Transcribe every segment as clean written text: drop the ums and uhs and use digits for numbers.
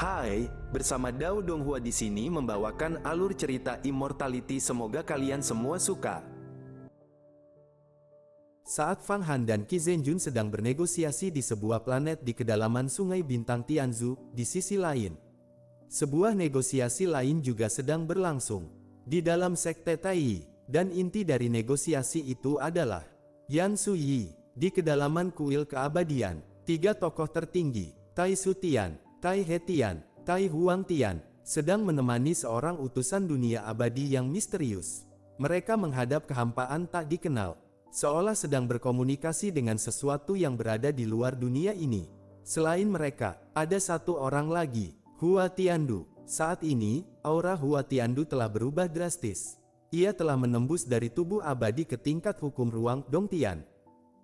Hai, bersama Dao Donghua di sini membawakan alur cerita Immortality, semoga kalian semua suka. Saat Fang Han dan Qi Zhenjun sedang bernegosiasi di sebuah planet di kedalaman sungai bintang Tianzu, di sisi lain, sebuah negosiasi lain juga sedang berlangsung di dalam sekte Tai, dan inti dari negosiasi itu adalah Yan Suyi. Di kedalaman kuil keabadian, tiga tokoh tertinggi, Tai Sutian, Tai Hetian, Tai Huangtian, sedang menemani seorang utusan dunia abadi yang misterius. Mereka menghadap kehampaan tak dikenal, seolah sedang berkomunikasi dengan sesuatu yang berada di luar dunia ini. Selain mereka, ada satu orang lagi, Hua Tiandu. Saat ini, aura Hua Tiandu telah berubah drastis. Ia telah menembus dari tubuh abadi ke tingkat hukum ruang Dongtian,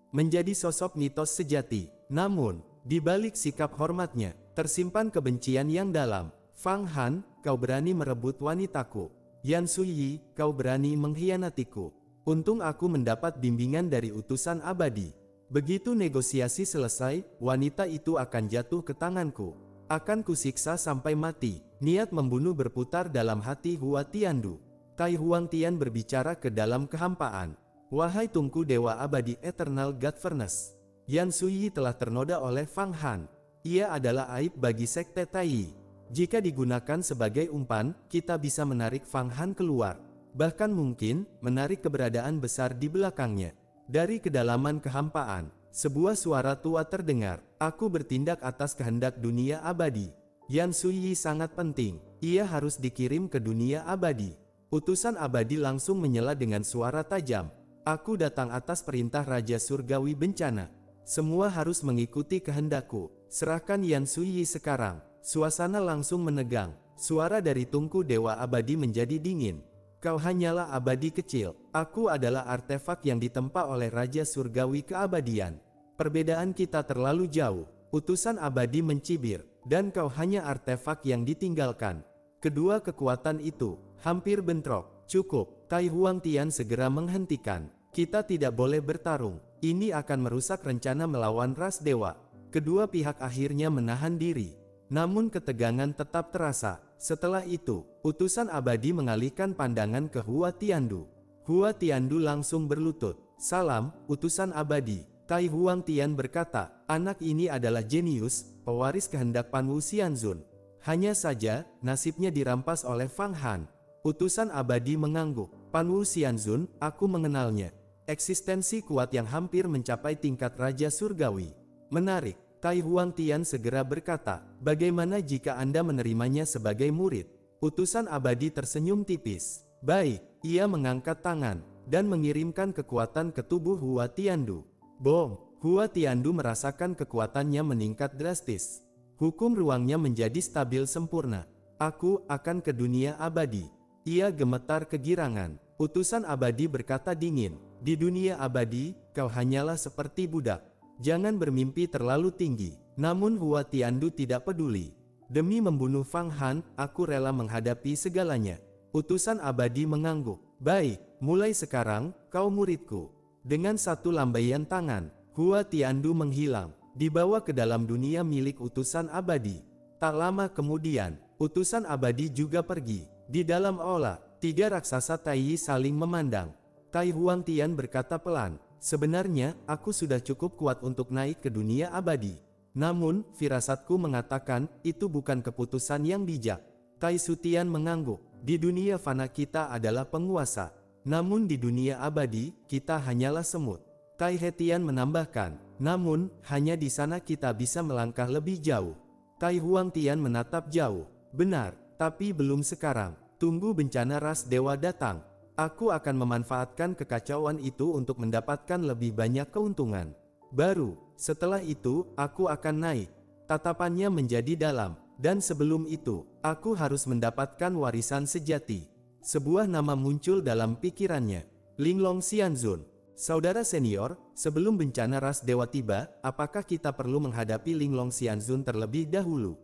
menjadi sosok mitos sejati. Namun, di balik sikap hormatnya, tersimpan kebencian yang dalam. Fang Han, kau berani merebut wanitaku. Yan Suyi, kau berani mengkhianatiku. Untung aku mendapat bimbingan dari utusan abadi. Begitu negosiasi selesai, wanita itu akan jatuh ke tanganku. Akan kusiksa sampai mati. Niat membunuh berputar dalam hati Hua Tiandu. Tai Huangtian berbicara ke dalam kehampaan. Wahai Tungku Dewa Abadi Eternal God Furnace, Yan Suyi telah ternoda oleh Fang Han. Ia adalah aib bagi sekte Tai. Jika digunakan sebagai umpan, kita bisa menarik Fang Han keluar. Bahkan mungkin, menarik keberadaan besar di belakangnya. Dari kedalaman kehampaan, sebuah suara tua terdengar. Aku bertindak atas kehendak dunia abadi. Yan Suyi sangat penting. Ia harus dikirim ke dunia abadi. Utusan abadi langsung menyela dengan suara tajam. Aku datang atas perintah Raja Surgawi Bencana. Semua harus mengikuti kehendakku. Serahkan Yan Suyi sekarang. Suasana langsung menegang. Suara dari Tungku Dewa Abadi menjadi dingin. Kau hanyalah abadi kecil. Aku adalah artefak yang ditempa oleh Raja Surgawi Keabadian. Perbedaan kita terlalu jauh. Utusan abadi mencibir. Dan kau hanya artefak yang ditinggalkan. Kedua kekuatan itu hampir bentrok. Cukup. Tai Huangtian segera menghentikan. Kita tidak boleh bertarung. Ini akan merusak rencana melawan ras dewa. Kedua pihak akhirnya menahan diri. Namun ketegangan tetap terasa. Setelah itu, utusan abadi mengalihkan pandangan ke Hua Tiandu. Hua Tiandu langsung berlutut. Salam, utusan abadi. Tai Huangtian berkata, anak ini adalah jenius, pewaris kehendak Panwu Xianzun. Hanya saja, nasibnya dirampas oleh Fang Han. Utusan abadi mengangguk. Panwu Xianzun, aku mengenalnya. Eksistensi kuat yang hampir mencapai tingkat Raja Surgawi. Menarik. Tai Huangtian segera berkata, bagaimana jika Anda menerimanya sebagai murid? Utusan abadi tersenyum tipis. Baik, ia mengangkat tangan, dan mengirimkan kekuatan ke tubuh Hua Tiandu. Bom! Hua Tiandu merasakan kekuatannya meningkat drastis. Hukum ruangnya menjadi stabil sempurna. Aku akan ke dunia abadi. Ia gemetar kegirangan. Utusan abadi berkata dingin, di dunia abadi, kau hanyalah seperti budak. Jangan bermimpi terlalu tinggi. Namun Hua Tiandu tidak peduli. Demi membunuh Fang Han, aku rela menghadapi segalanya. Utusan abadi mengangguk. Baik, mulai sekarang, kau muridku. Dengan satu lambaian tangan, Hua Tiandu menghilang, dibawa ke dalam dunia milik utusan abadi. Tak lama kemudian, utusan abadi juga pergi. Di dalam aula, tiga raksasa Tai saling memandang. Tai Huangtian berkata pelan, sebenarnya, aku sudah cukup kuat untuk naik ke dunia abadi. Namun, firasatku mengatakan, itu bukan keputusan yang bijak. Tai Sutian mengangguk, di dunia fana kita adalah penguasa. Namun di dunia abadi, kita hanyalah semut. Tai Hetian menambahkan, namun, hanya di sana kita bisa melangkah lebih jauh. Tai Huangtian menatap jauh. Benar, tapi belum sekarang. Tunggu bencana ras dewa datang. Aku akan memanfaatkan kekacauan itu untuk mendapatkan lebih banyak keuntungan. Baru, setelah itu, aku akan naik. Tatapannya menjadi dalam. Dan sebelum itu, aku harus mendapatkan warisan sejati. Sebuah nama muncul dalam pikirannya. Linglong Xianzun. Saudara senior, sebelum bencana ras dewa tiba, apakah kita perlu menghadapi Linglong Xianzun terlebih dahulu?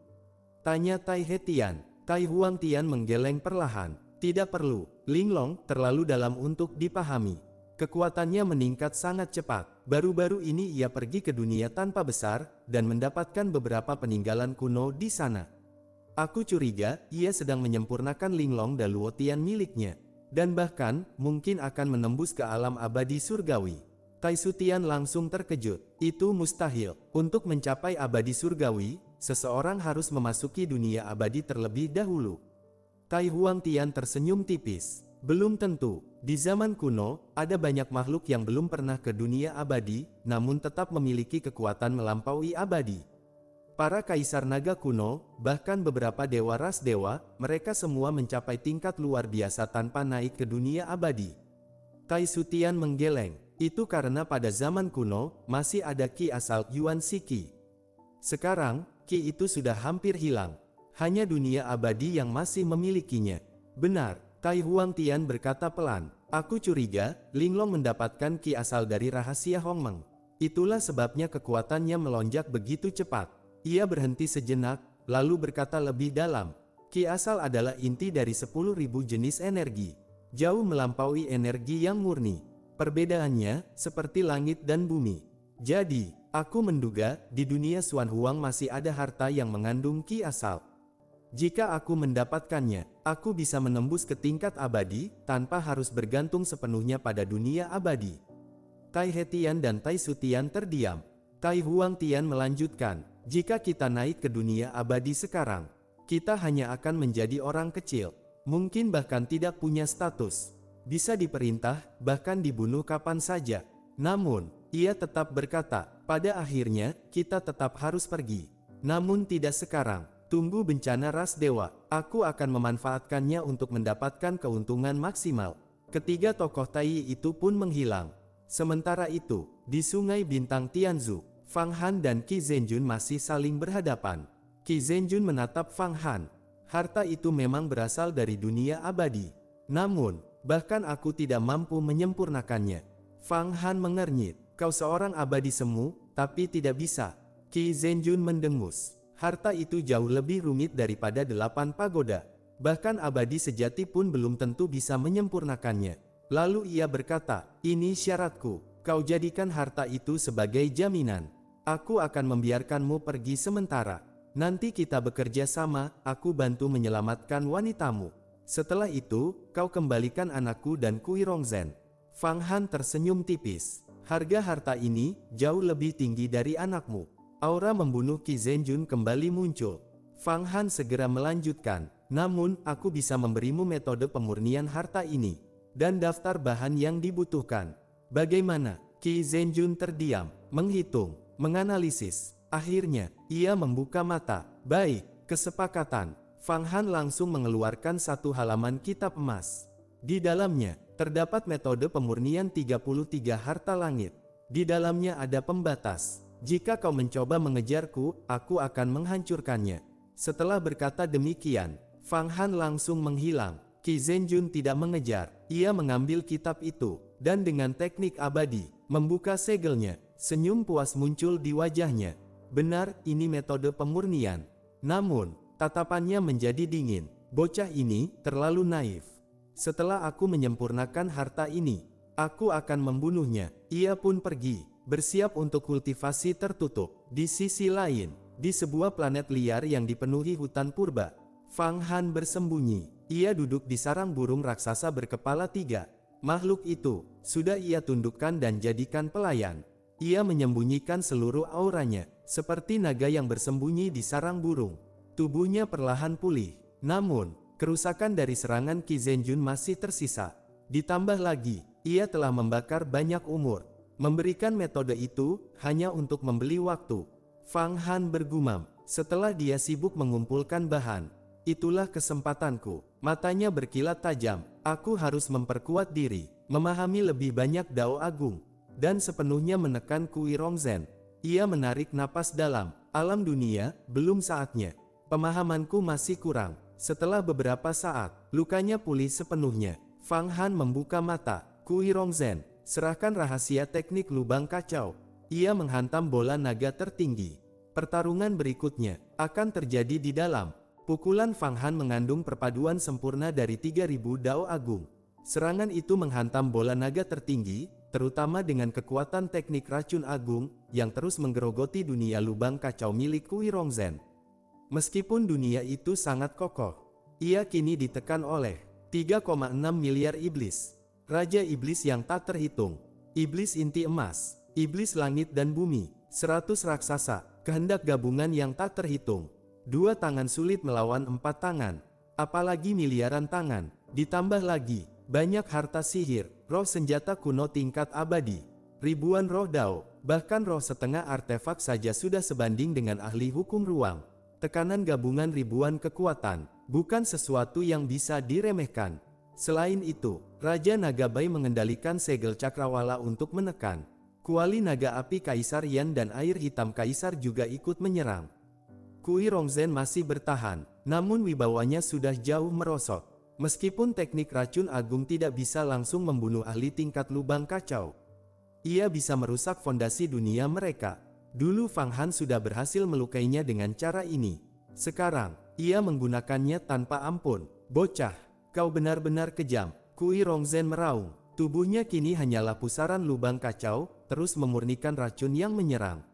Tanya Tai Hetian. Tai Huangtian menggeleng perlahan. Tidak perlu. Linglong terlalu dalam untuk dipahami. Kekuatannya meningkat sangat cepat. Baru-baru ini ia pergi ke dunia tanpa besar, dan mendapatkan beberapa peninggalan kuno di sana. Aku curiga ia sedang menyempurnakan Linglong dan Luotian miliknya. Dan bahkan, mungkin akan menembus ke alam abadi surgawi. Tai Sutian langsung terkejut. Itu mustahil. Untuk mencapai abadi surgawi, seseorang harus memasuki dunia abadi terlebih dahulu. Tai Huangtian tersenyum tipis. Belum tentu. Di zaman kuno, ada banyak makhluk yang belum pernah ke dunia abadi, namun tetap memiliki kekuatan melampaui abadi. Para kaisar naga kuno, bahkan beberapa dewa ras dewa, mereka semua mencapai tingkat luar biasa tanpa naik ke dunia abadi. Tai Sutian menggeleng. Itu karena pada zaman kuno, masih ada ki asal Yuan Shiki. Sekarang, ki itu sudah hampir hilang. Hanya dunia abadi yang masih memilikinya. Benar, Tai Huangtian berkata pelan. Aku curiga, Linglong mendapatkan ki asal dari rahasia Hongmeng. Itulah sebabnya kekuatannya melonjak begitu cepat. Ia berhenti sejenak, lalu berkata lebih dalam. Ki asal adalah inti dari 10.000 jenis energi. Jauh melampaui energi yang murni. Perbedaannya, seperti langit dan bumi. Jadi, aku menduga, di dunia Xuan Huang masih ada harta yang mengandung ki asal. Jika aku mendapatkannya, aku bisa menembus ke tingkat abadi, tanpa harus bergantung sepenuhnya pada dunia abadi. Tai Hetian dan Tai Sutian terdiam. Tai Huangtian melanjutkan, jika kita naik ke dunia abadi sekarang, kita hanya akan menjadi orang kecil, mungkin bahkan tidak punya status, bisa diperintah, bahkan dibunuh kapan saja. Namun, ia tetap berkata, pada akhirnya, kita tetap harus pergi. Namun tidak sekarang, tunggu bencana ras dewa, aku akan memanfaatkannya untuk mendapatkan keuntungan maksimal. Ketiga tokoh Tai itu pun menghilang. Sementara itu, di Sungai Bintang Tianzu, Fang Han dan Qi Zhenjun masih saling berhadapan. Qi Zhenjun menatap Fang Han. Harta itu memang berasal dari dunia abadi. Namun, bahkan aku tidak mampu menyempurnakannya. Fang Han mengernyit. Kau seorang abadi semu, tapi tidak bisa. Qi Zhenjun mendengus. Harta itu jauh lebih rumit daripada 8 pagoda. Bahkan abadi sejati pun belum tentu bisa menyempurnakannya. Lalu ia berkata, ini syaratku. Kau jadikan harta itu sebagai jaminan. Aku akan membiarkanmu pergi sementara. Nanti kita bekerja sama, aku bantu menyelamatkan wanitamu. Setelah itu, kau kembalikan anakku dan Kui Rongzhen. Fang Han tersenyum tipis. Harga harta ini, jauh lebih tinggi dari anakmu. Aura membunuh Qi Zhenjun kembali muncul. Fang Han segera melanjutkan, namun, aku bisa memberimu metode pemurnian harta ini. Dan daftar bahan yang dibutuhkan. Bagaimana? Qi Zhenjun terdiam, menghitung. Menganalisis. Akhirnya, ia membuka mata. Baik, kesepakatan. Fang Han langsung mengeluarkan satu halaman kitab emas. Di dalamnya, terdapat metode pemurnian 33 harta langit. Di dalamnya ada pembatas. Jika kau mencoba mengejarku, aku akan menghancurkannya. Setelah berkata demikian, Fang Han langsung menghilang. Qi Zhenjun tidak mengejar. Ia mengambil kitab itu, dan dengan teknik abadi, membuka segelnya. Senyum puas muncul di wajahnya. Benar, ini metode pemurnian. Namun, tatapannya menjadi dingin. Bocah ini terlalu naif. Setelah aku menyempurnakan harta ini, aku akan membunuhnya. Ia pun pergi, bersiap untuk kultivasi tertutup. Di sisi lain, di sebuah planet liar yang dipenuhi hutan purba, Fang Han bersembunyi. Ia duduk di sarang burung raksasa berkepala 3. Makhluk itu sudah ia tundukkan dan jadikan pelayan. Ia menyembunyikan seluruh auranya, seperti naga yang bersembunyi di sarang burung. Tubuhnya perlahan pulih. Namun, kerusakan dari serangan Qi Zhenjun masih tersisa. Ditambah lagi, ia telah membakar banyak umur. Memberikan metode itu, hanya untuk membeli waktu. Fang Han bergumam, setelah dia sibuk mengumpulkan bahan. Itulah kesempatanku. Matanya berkilat tajam. Aku harus memperkuat diri, memahami lebih banyak Dao Agung. Dan sepenuhnya menekan Kui Rongzhen. Ia menarik napas dalam. Alam dunia, belum saatnya. Pemahamanku masih kurang. Setelah beberapa saat, lukanya pulih sepenuhnya. Fang Han membuka mata. Kui Rongzhen, serahkan rahasia teknik lubang kacau. Ia menghantam bola naga tertinggi. Pertarungan berikutnya akan terjadi di dalam. Pukulan Fang Han mengandung perpaduan sempurna dari 3000 Dao Agung. Serangan itu menghantam bola naga tertinggi, terutama dengan kekuatan teknik racun agung, yang terus menggerogoti dunia lubang kacau milik Kui Rongzhen. Meskipun dunia itu sangat kokoh, ia kini ditekan oleh 3,6 miliar iblis. Raja iblis yang tak terhitung, iblis inti emas, iblis langit dan bumi, 100 raksasa, kehendak gabungan yang tak terhitung. 2 tangan sulit melawan 4 tangan, apalagi miliaran tangan, ditambah lagi banyak harta sihir, roh senjata kuno tingkat abadi, ribuan roh dao, bahkan roh setengah artefak saja sudah sebanding dengan ahli hukum ruang. Tekanan gabungan ribuan kekuatan, bukan sesuatu yang bisa diremehkan. Selain itu, Raja Nagabai mengendalikan segel cakrawala untuk menekan. Kuali naga api Kaisar Yan dan air hitam Kaisar juga ikut menyerang. Kui Rongzhen masih bertahan, namun wibawanya sudah jauh merosot. Meskipun teknik racun agung tidak bisa langsung membunuh ahli tingkat lubang kacau, ia bisa merusak fondasi dunia mereka. Dulu Fang Han sudah berhasil melukainya dengan cara ini. Sekarang, ia menggunakannya tanpa ampun. Bocah, kau benar-benar kejam. Kui Rongzhen meraung. Tubuhnya kini hanyalah pusaran lubang kacau, terus memurnikan racun yang menyerang.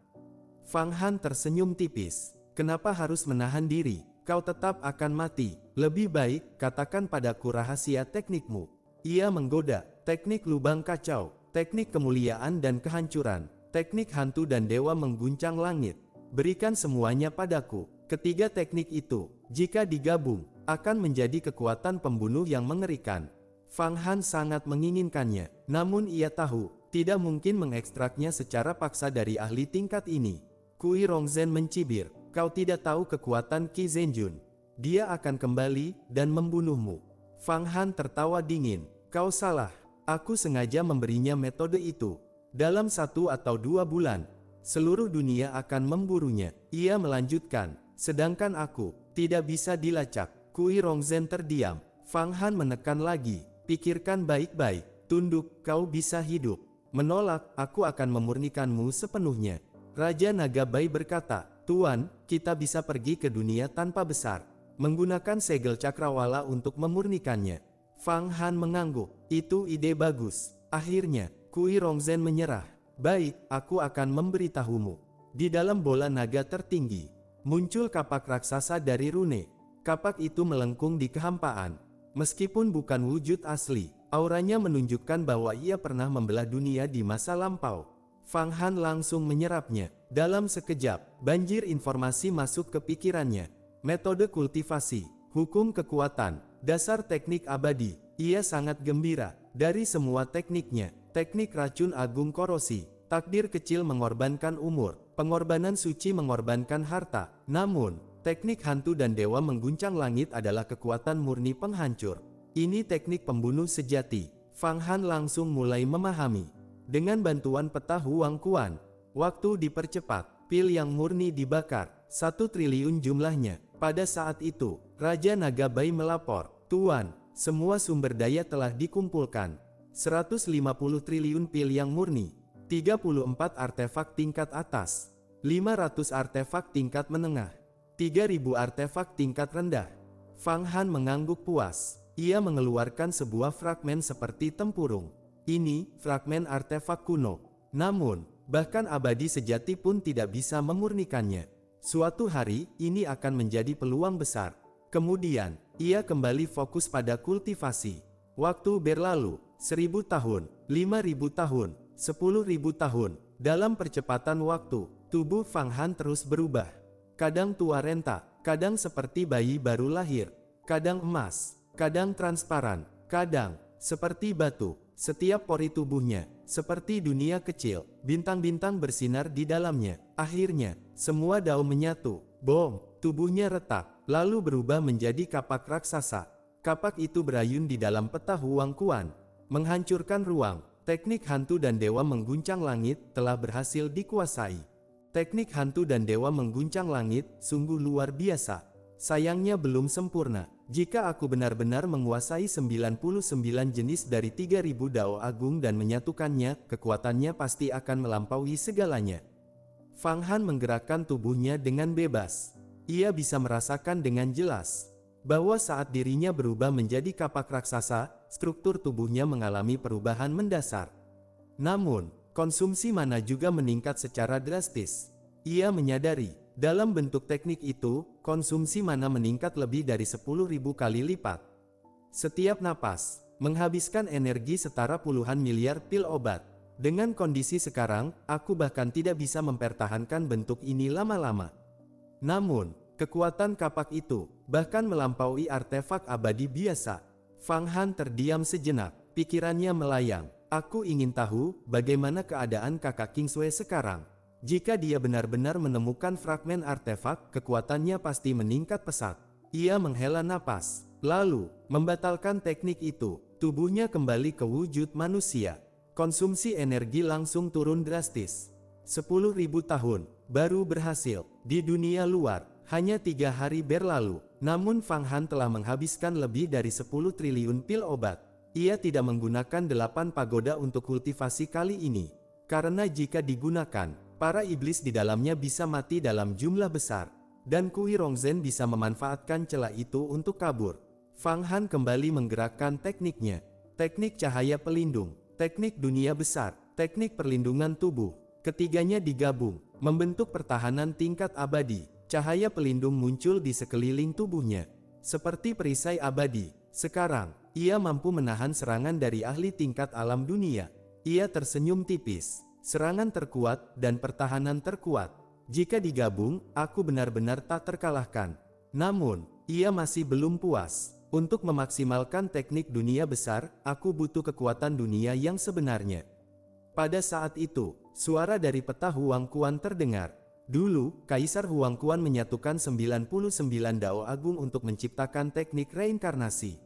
Fang Han tersenyum tipis. Kenapa harus menahan diri? Kau tetap akan mati. Lebih baik, katakan padaku rahasia teknikmu. Ia menggoda. Teknik lubang kacau, teknik kemuliaan dan kehancuran, teknik hantu dan dewa mengguncang langit. Berikan semuanya padaku. Ketiga teknik itu, jika digabung, akan menjadi kekuatan pembunuh yang mengerikan. Fang Han sangat menginginkannya, namun ia tahu, tidak mungkin mengekstraknya secara paksa dari ahli tingkat ini. Kui Rongzhen mencibir, kau tidak tahu kekuatan Qi Zhenjun. Dia akan kembali dan membunuhmu. Fang Han tertawa dingin, kau salah. Aku sengaja memberinya metode itu. Dalam 1 atau 2 bulan, seluruh dunia akan memburunya. Ia melanjutkan, sedangkan aku, tidak bisa dilacak. Kui Rongzhen terdiam. Fang Han menekan lagi, pikirkan baik-baik, tunduk, kau bisa hidup. Menolak, aku akan memurnikanmu sepenuhnya. Raja Nagabai berkata, Tuan, kita bisa pergi ke dunia tanpa besar, menggunakan segel cakrawala untuk memurnikannya. Fang Han mengangguk, itu ide bagus. Akhirnya, Kui Rongzhen menyerah. Baik, aku akan memberitahumu. Di dalam bola naga tertinggi, muncul kapak raksasa dari rune. Kapak itu melengkung di kehampaan. Meskipun bukan wujud asli, auranya menunjukkan bahwa ia pernah membelah dunia di masa lampau. Fang Han langsung menyerapnya. Dalam sekejap, banjir informasi masuk ke pikirannya. Metode kultivasi, hukum kekuatan, dasar teknik abadi. Ia sangat gembira. Dari semua tekniknya, teknik racun agung korosi, takdir kecil mengorbankan umur, pengorbanan suci mengorbankan harta. Namun, teknik hantu dan dewa mengguncang langit adalah kekuatan murni penghancur. Ini teknik pembunuh sejati. Fang Han langsung mulai memahami. Dengan bantuan peta Huang Kuan, waktu dipercepat, pil yang murni dibakar, 1 triliun jumlahnya. Pada saat itu, Raja Nagabai melapor, Tuan, semua sumber daya telah dikumpulkan. 150 triliun pil yang murni, 34 artefak tingkat atas, 500 artefak tingkat menengah, 3000 artefak tingkat rendah. Fang Han mengangguk puas. Ia mengeluarkan sebuah fragmen seperti tempurung. Ini, fragmen artefak kuno. Namun, bahkan abadi sejati pun tidak bisa memurnikannya. Suatu hari, ini akan menjadi peluang besar. Kemudian, ia kembali fokus pada kultivasi. Waktu berlalu, 1000 tahun, 5000 tahun, 10.000 tahun. Dalam percepatan waktu, tubuh Fang Han terus berubah. Kadang tua renta, kadang seperti bayi baru lahir, kadang emas, kadang transparan, kadang seperti batu. Setiap pori tubuhnya, seperti dunia kecil, bintang-bintang bersinar di dalamnya. Akhirnya, semua dao menyatu. Bom, tubuhnya retak, lalu berubah menjadi kapak raksasa. Kapak itu berayun di dalam peta Huang Kuan, menghancurkan ruang. Teknik hantu dan dewa mengguncang langit telah berhasil dikuasai. Teknik hantu dan dewa mengguncang langit sungguh luar biasa. Sayangnya belum sempurna. Jika aku benar-benar menguasai 99 jenis dari 3000 dao agung dan menyatukannya, kekuatannya pasti akan melampaui segalanya. Fang Han menggerakkan tubuhnya dengan bebas. Ia bisa merasakan dengan jelas bahwa saat dirinya berubah menjadi kapak raksasa, struktur tubuhnya mengalami perubahan mendasar. Namun, konsumsi mana juga meningkat secara drastis. Ia menyadari, Dalam bentuk teknik itu, konsumsi mana meningkat lebih dari 10.000 kali lipat. Setiap napas, menghabiskan energi setara puluhan miliar pil obat. Dengan kondisi sekarang, aku bahkan tidak bisa mempertahankan bentuk ini lama-lama. Namun, kekuatan kapak itu, bahkan melampaui artefak abadi biasa. Fang Han terdiam sejenak, pikirannya melayang. Aku ingin tahu, bagaimana keadaan kakak Kingsway sekarang. Jika dia benar-benar menemukan fragmen artefak, kekuatannya pasti meningkat pesat. Ia menghela napas, lalu, membatalkan teknik itu. Tubuhnya kembali ke wujud manusia. Konsumsi energi langsung turun drastis. 10.000 tahun, baru berhasil. Di dunia luar, hanya 3 hari berlalu. Namun Fang Han telah menghabiskan lebih dari 10 triliun pil obat. Ia tidak menggunakan 8 pagoda untuk kultivasi kali ini. Karena jika digunakan, para iblis di dalamnya bisa mati dalam jumlah besar. Dan Kui Rongzhen bisa memanfaatkan celah itu untuk kabur. Fang Han kembali menggerakkan tekniknya. Teknik cahaya pelindung, teknik dunia besar, teknik perlindungan tubuh. Ketiganya digabung, membentuk pertahanan tingkat abadi. Cahaya pelindung muncul di sekeliling tubuhnya. Seperti perisai abadi, sekarang, ia mampu menahan serangan dari ahli tingkat alam dunia. Ia tersenyum tipis, serangan terkuat dan pertahanan terkuat. Jika digabung, aku benar-benar tak terkalahkan. Namun, ia masih belum puas. Untuk memaksimalkan teknik dunia besar, aku butuh kekuatan dunia yang sebenarnya. Pada saat itu, suara dari peta Huang Quan terdengar. Dulu, Kaisar Huang Quan menyatukan 99 Dao Agung untuk menciptakan teknik reinkarnasi.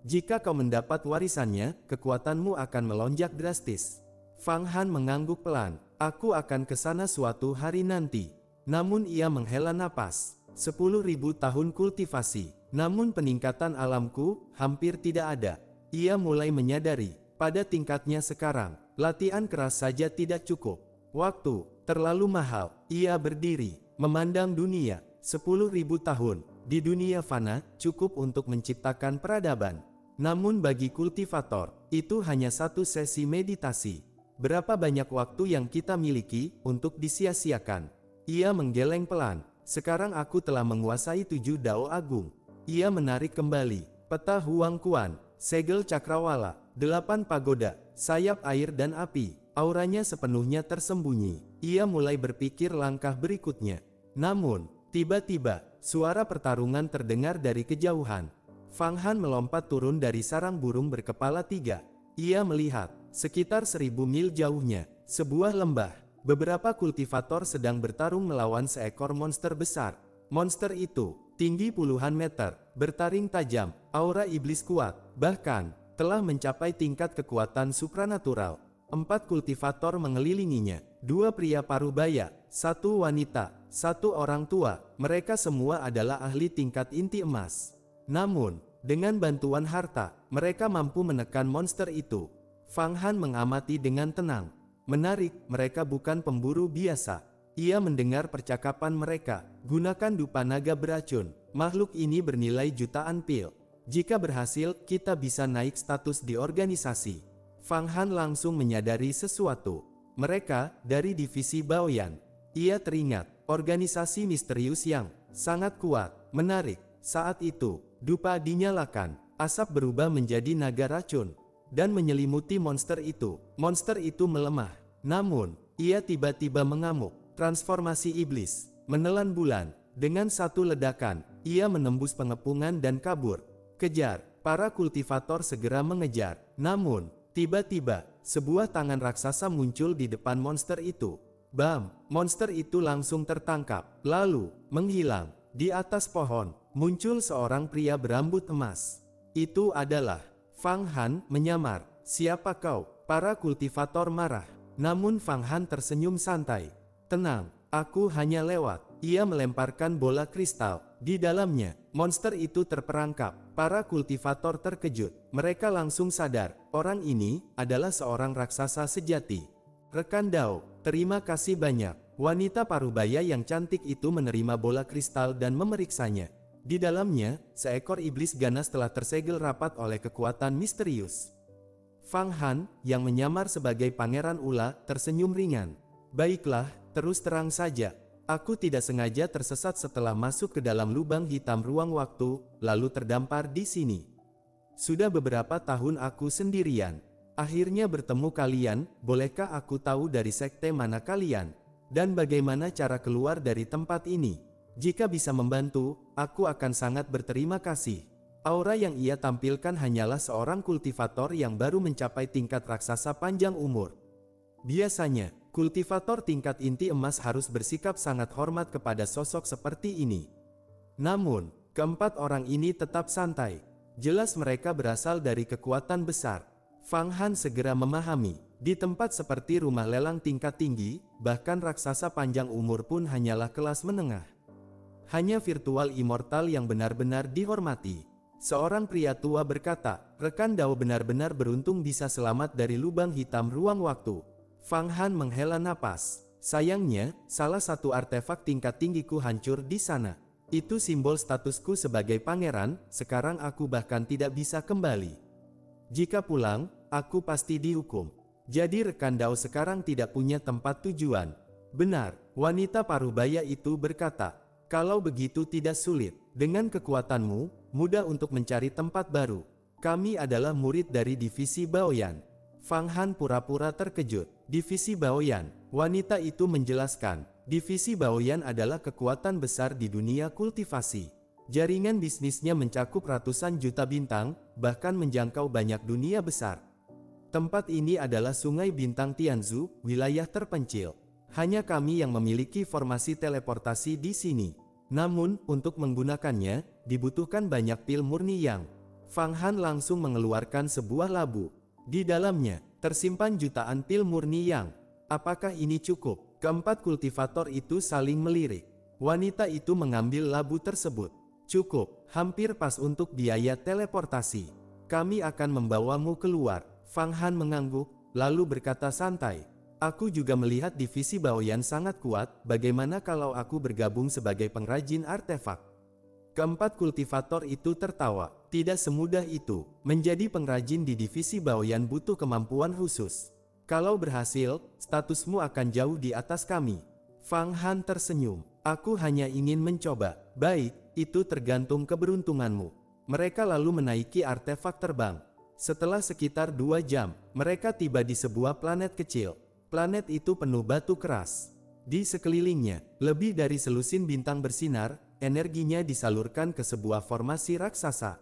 Jika kau mendapat warisannya, kekuatanmu akan melonjak drastis. Fang Han mengangguk pelan. Aku akan ke sana suatu hari nanti. Namun ia menghela napas. 10.000 tahun kultivasi. Namun peningkatan alamku hampir tidak ada. Ia mulai menyadari, pada tingkatnya sekarang, latihan keras saja tidak cukup. Waktu terlalu mahal. Ia berdiri, memandang dunia. 10.000 tahun di dunia fana cukup untuk menciptakan peradaban. Namun bagi kultivator, itu hanya satu sesi meditasi. Berapa banyak waktu yang kita miliki untuk disia-siakan? Ia menggeleng pelan. Sekarang aku telah menguasai 7 Dao Agung. Ia menarik kembali peta Huang Quan, segel cakrawala, 8 pagoda, sayap air dan api. Auranya sepenuhnya tersembunyi. Ia mulai berpikir langkah berikutnya. Namun, tiba-tiba, suara pertarungan terdengar dari kejauhan. Fang Han melompat turun dari sarang burung berkepala 3. Ia melihat, sekitar 1000 mil jauhnya, sebuah lembah. Beberapa kultivator sedang bertarung melawan seekor monster besar. Monster itu, tinggi puluhan meter, bertaring tajam, aura iblis kuat, bahkan, telah mencapai tingkat kekuatan supranatural. 4 kultivator mengelilinginya, 2 pria parubaya, 1 wanita, 1 orang tua, mereka semua adalah ahli tingkat inti emas. Namun, dengan bantuan harta, mereka mampu menekan monster itu. Fang Han mengamati dengan tenang. Menarik, mereka bukan pemburu biasa. Ia mendengar percakapan mereka, gunakan dupa naga beracun, makhluk ini bernilai jutaan pil. Jika berhasil, kita bisa naik status di organisasi. Fang Han langsung menyadari sesuatu. Mereka dari divisi Baoyan. Ia teringat, organisasi misterius yang sangat kuat, menarik. Saat itu, dupa dinyalakan, asap berubah menjadi naga racun, dan menyelimuti monster itu. Monster itu melemah. Namun, ia tiba-tiba mengamuk. Transformasi iblis, menelan bulan. Dengan satu ledakan, ia menembus pengepungan dan kabur. Kejar, para kultivator segera mengejar. Namun, tiba-tiba, sebuah tangan raksasa muncul di depan monster itu. Bam! Monster itu langsung tertangkap, lalu menghilang. Di atas pohon, muncul seorang pria berambut emas. Itu adalah Fang Han menyamar. Siapa kau? Para kultivator marah. Namun Fang Han tersenyum santai. Tenang, aku hanya lewat. Ia melemparkan bola kristal. Di dalamnya, monster itu terperangkap. Para kultivator terkejut. Mereka langsung sadar, orang ini adalah seorang raksasa sejati. Rekan Dao, terima kasih banyak. Wanita parubaya yang cantik itu menerima bola kristal dan memeriksanya. Di dalamnya, seekor iblis ganas telah tersegel rapat oleh kekuatan misterius. Fang Han, yang menyamar sebagai Pangeran Ula, tersenyum ringan. Baiklah, terus terang saja. Aku tidak sengaja tersesat setelah masuk ke dalam lubang hitam ruang waktu, lalu terdampar di sini. Sudah beberapa tahun aku sendirian. Akhirnya bertemu kalian, bolehkah aku tahu dari sekte mana kalian? Dan bagaimana cara keluar dari tempat ini? Jika bisa membantu, aku akan sangat berterima kasih. Aura yang ia tampilkan hanyalah seorang kultivator yang baru mencapai tingkat raksasa panjang umur. Biasanya, kultivator tingkat inti emas harus bersikap sangat hormat kepada sosok seperti ini. Namun, keempat orang ini tetap santai. Jelas mereka berasal dari kekuatan besar. Fang Han segera memahami, di tempat seperti rumah lelang tingkat tinggi, bahkan raksasa panjang umur pun hanyalah kelas menengah. Hanya virtual immortal yang benar-benar dihormati. Seorang pria tua berkata, rekan Dao benar-benar beruntung bisa selamat dari lubang hitam ruang waktu. Fang Han menghela napas. Sayangnya, salah satu artefak tingkat tinggiku hancur di sana. Itu simbol statusku sebagai pangeran, sekarang aku bahkan tidak bisa kembali. Jika pulang, aku pasti dihukum. Jadi rekan Dao sekarang tidak punya tempat tujuan. Benar, wanita parubaya itu berkata. Kalau begitu tidak sulit, dengan kekuatanmu, mudah untuk mencari tempat baru. Kami adalah murid dari divisi Baoyan. Fang Han pura-pura terkejut. Divisi Baoyan, wanita itu menjelaskan. Divisi Baoyan adalah kekuatan besar di dunia kultivasi. Jaringan bisnisnya mencakup ratusan juta bintang, bahkan menjangkau banyak dunia besar. Tempat ini adalah Sungai Bintang Tianzu, wilayah terpencil. Hanya kami yang memiliki formasi teleportasi di sini. Namun, untuk menggunakannya, dibutuhkan banyak pil murni yang. Fang Han langsung mengeluarkan sebuah labu. Di dalamnya, tersimpan jutaan pil murni yang. Apakah ini cukup? Keempat kultivator itu saling melirik. Wanita itu mengambil labu tersebut. Cukup, hampir pas untuk biaya teleportasi. Kami akan membawamu keluar. Fang Han mengangguk, lalu berkata santai. Aku juga melihat divisi Baoyan sangat kuat, bagaimana kalau aku bergabung sebagai pengrajin artefak? Keempat kultivator itu tertawa. Tidak semudah itu. Menjadi pengrajin di divisi Baoyan butuh kemampuan khusus. Kalau berhasil, statusmu akan jauh di atas kami. Fang Han tersenyum. Aku hanya ingin mencoba. Baik, itu tergantung keberuntunganmu. Mereka lalu menaiki artefak terbang. Setelah sekitar 2 jam, mereka tiba di sebuah planet kecil. Planet itu penuh batu keras. Di sekelilingnya, lebih dari selusin bintang bersinar, energinya disalurkan ke sebuah formasi raksasa.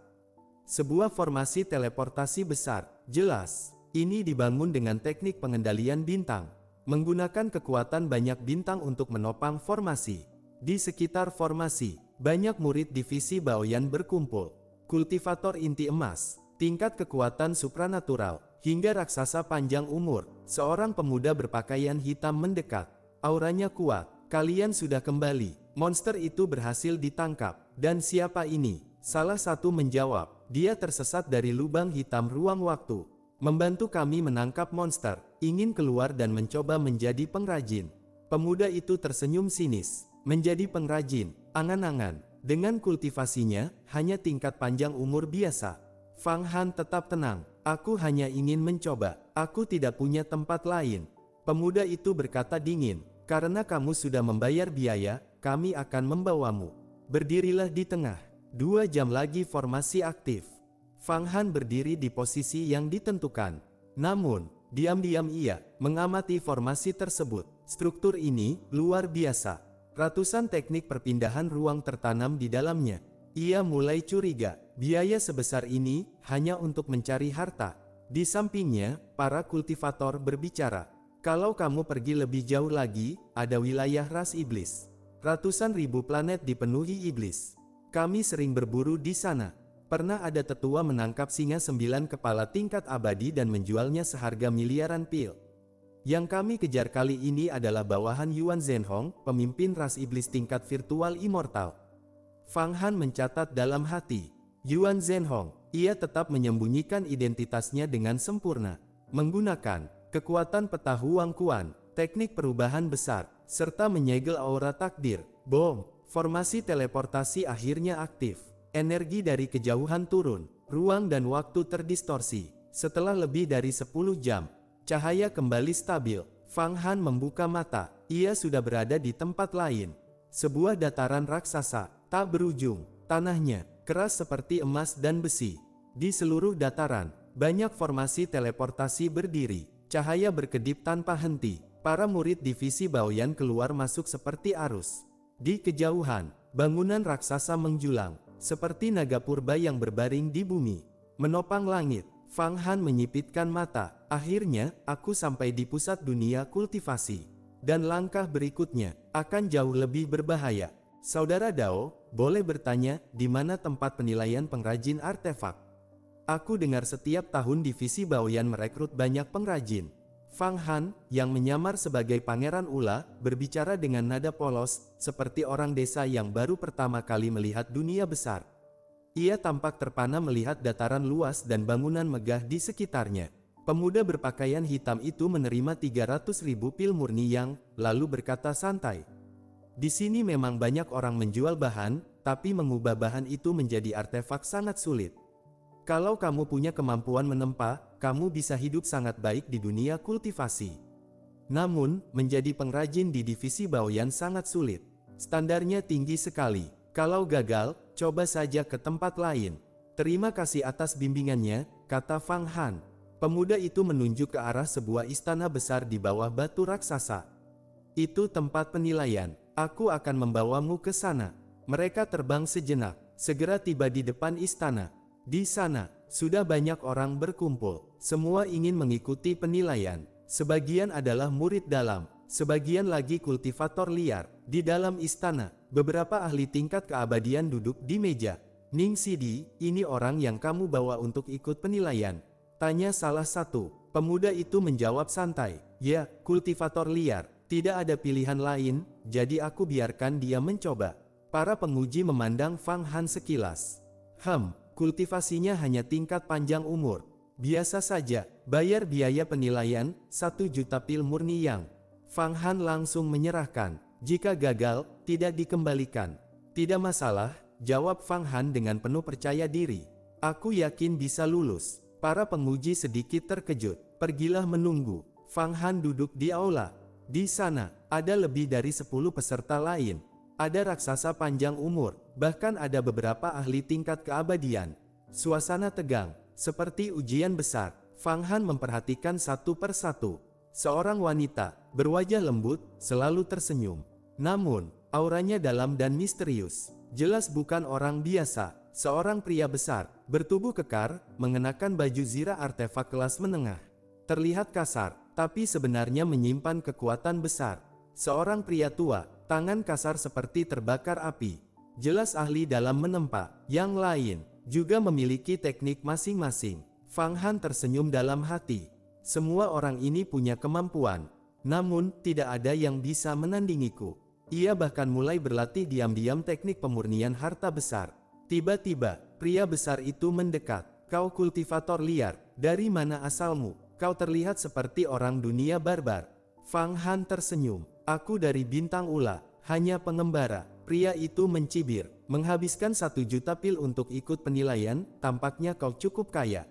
Sebuah formasi teleportasi besar, jelas. Ini dibangun dengan teknik pengendalian bintang. Menggunakan kekuatan banyak bintang untuk menopang formasi. Di sekitar formasi, banyak murid divisi Baoyan berkumpul. Kultivator inti emas, tingkat kekuatan supranatural, hingga raksasa panjang umur. Seorang pemuda berpakaian hitam mendekat. Auranya kuat. Kalian sudah kembali. Monster itu berhasil ditangkap. Dan siapa ini? Salah satu menjawab. Dia tersesat dari lubang hitam ruang waktu. Membantu kami menangkap monster. Ingin keluar dan mencoba menjadi pengrajin. Pemuda itu tersenyum sinis. Menjadi pengrajin. Angan-angan. Dengan kultivasinya, hanya tingkat panjang umur biasa. Fang Han tetap tenang. Aku hanya ingin mencoba. Aku tidak punya tempat lain. Pemuda itu berkata dingin. Karena kamu sudah membayar biaya, kami akan membawamu. Berdirilah di tengah. 2 jam lagi formasi aktif. Fang Han berdiri di posisi yang ditentukan. Namun, diam-diam ia mengamati formasi tersebut. Struktur ini luar biasa. Ratusan teknik perpindahan ruang tertanam di dalamnya. Ia mulai curiga. Biaya sebesar ini hanya untuk mencari harta. Di sampingnya, para kultivator berbicara. Kalau kamu pergi lebih jauh lagi, ada wilayah ras iblis. Ratusan ribu planet dipenuhi iblis. Kami sering berburu di sana. Pernah ada tetua menangkap singa 9 kepala tingkat abadi dan menjualnya seharga miliaran pil. Yang kami kejar kali ini adalah bawahan Yuan Zhenhong, pemimpin ras iblis tingkat virtual immortal. Fang Han mencatat dalam hati. Yuan Zhenhong, ia tetap menyembunyikan identitasnya dengan sempurna. Menggunakan kekuatan peta Huang Quan, teknik perubahan besar, serta menyegel aura takdir. Bom, formasi teleportasi akhirnya aktif. Energi dari kejauhan turun, ruang dan waktu terdistorsi. Setelah lebih dari 10 jam, cahaya kembali stabil. Fang Han membuka mata. Ia sudah berada di tempat lain. Sebuah dataran raksasa, tak berujung. Tanahnya keras seperti emas dan besi. Di seluruh dataran, banyak formasi teleportasi berdiri. Cahaya berkedip tanpa henti. Para murid divisi Baoyan keluar masuk seperti arus. Di kejauhan, bangunan raksasa menjulang, seperti naga purba yang berbaring di bumi, menopang langit. Fang Han menyipitkan mata. Akhirnya, aku sampai di pusat dunia kultivasi. Dan langkah berikutnya akan jauh lebih berbahaya. Saudara Dao, boleh bertanya di mana tempat penilaian pengrajin artefak? Aku dengar setiap tahun divisi Baoyan merekrut banyak pengrajin. Fang Han, yang menyamar sebagai Pangeran Ula, berbicara dengan nada polos, seperti orang desa yang baru pertama kali melihat dunia besar. Ia tampak terpana melihat dataran luas dan bangunan megah di sekitarnya. Pemuda berpakaian hitam itu menerima 300.000 pil murni yang, lalu berkata santai. Di sini memang banyak orang menjual bahan, tapi mengubah bahan itu menjadi artefak sangat sulit. Kalau kamu punya kemampuan menempa, kamu bisa hidup sangat baik di dunia kultivasi. Namun, menjadi pengrajin di divisi Baoyan sangat sulit. Standarnya tinggi sekali. Kalau gagal, coba saja ke tempat lain. Terima kasih atas bimbingannya, kata Fang Han. Pemuda itu menunjuk ke arah sebuah istana besar di bawah batu raksasa. Itu tempat penilaian. Aku akan membawamu ke sana. Mereka terbang sejenak, segera tiba di depan istana. Di sana, sudah banyak orang berkumpul. Semua ingin mengikuti penilaian. Sebagian adalah murid dalam, sebagian lagi kultivator liar. Di dalam istana, beberapa ahli tingkat keabadian duduk di meja. Ning Sidi, ini orang yang kamu bawa untuk ikut penilaian? Tanya salah satu. Pemuda itu menjawab santai. Ya, kultivator liar. Tidak ada pilihan lain, jadi aku biarkan dia mencoba. Para penguji memandang Fang Han sekilas. Kultivasinya hanya tingkat panjang umur. Biasa saja, bayar biaya penilaian, 1 juta pil murni yang. Fang Han langsung menyerahkan. Jika gagal, tidak dikembalikan. Tidak masalah, jawab Fang Han dengan penuh percaya diri. Aku yakin bisa lulus. Para penguji sedikit terkejut. Pergilah menunggu. Fang Han duduk di aula. Di sana, ada lebih dari 10 peserta lain. Ada raksasa panjang umur, bahkan ada beberapa ahli tingkat keabadian. Suasana tegang, seperti ujian besar. Fang Han memperhatikan satu persatu. Seorang wanita, berwajah lembut, selalu tersenyum. Namun, auranya dalam dan misterius. Jelas bukan orang biasa. Seorang pria besar, bertubuh kekar, mengenakan baju zirah artefak kelas menengah. Terlihat kasar, tapi sebenarnya menyimpan kekuatan besar. Seorang pria tua, tangan kasar seperti terbakar api. Jelas ahli dalam menempa. Yang lain, juga memiliki teknik masing-masing. Fang Han tersenyum dalam hati. Semua orang ini punya kemampuan. Namun, tidak ada yang bisa menandingiku. Ia bahkan mulai berlatih diam-diam teknik pemurnian harta besar. Tiba-tiba, pria besar itu mendekat. Kau kultivator liar, dari mana asalmu? Kau terlihat seperti orang dunia barbar. Fang Han tersenyum. Aku dari bintang Ula, hanya pengembara. Pria itu mencibir. Menghabiskan 1 juta pil untuk ikut penilaian, tampaknya kau cukup kaya.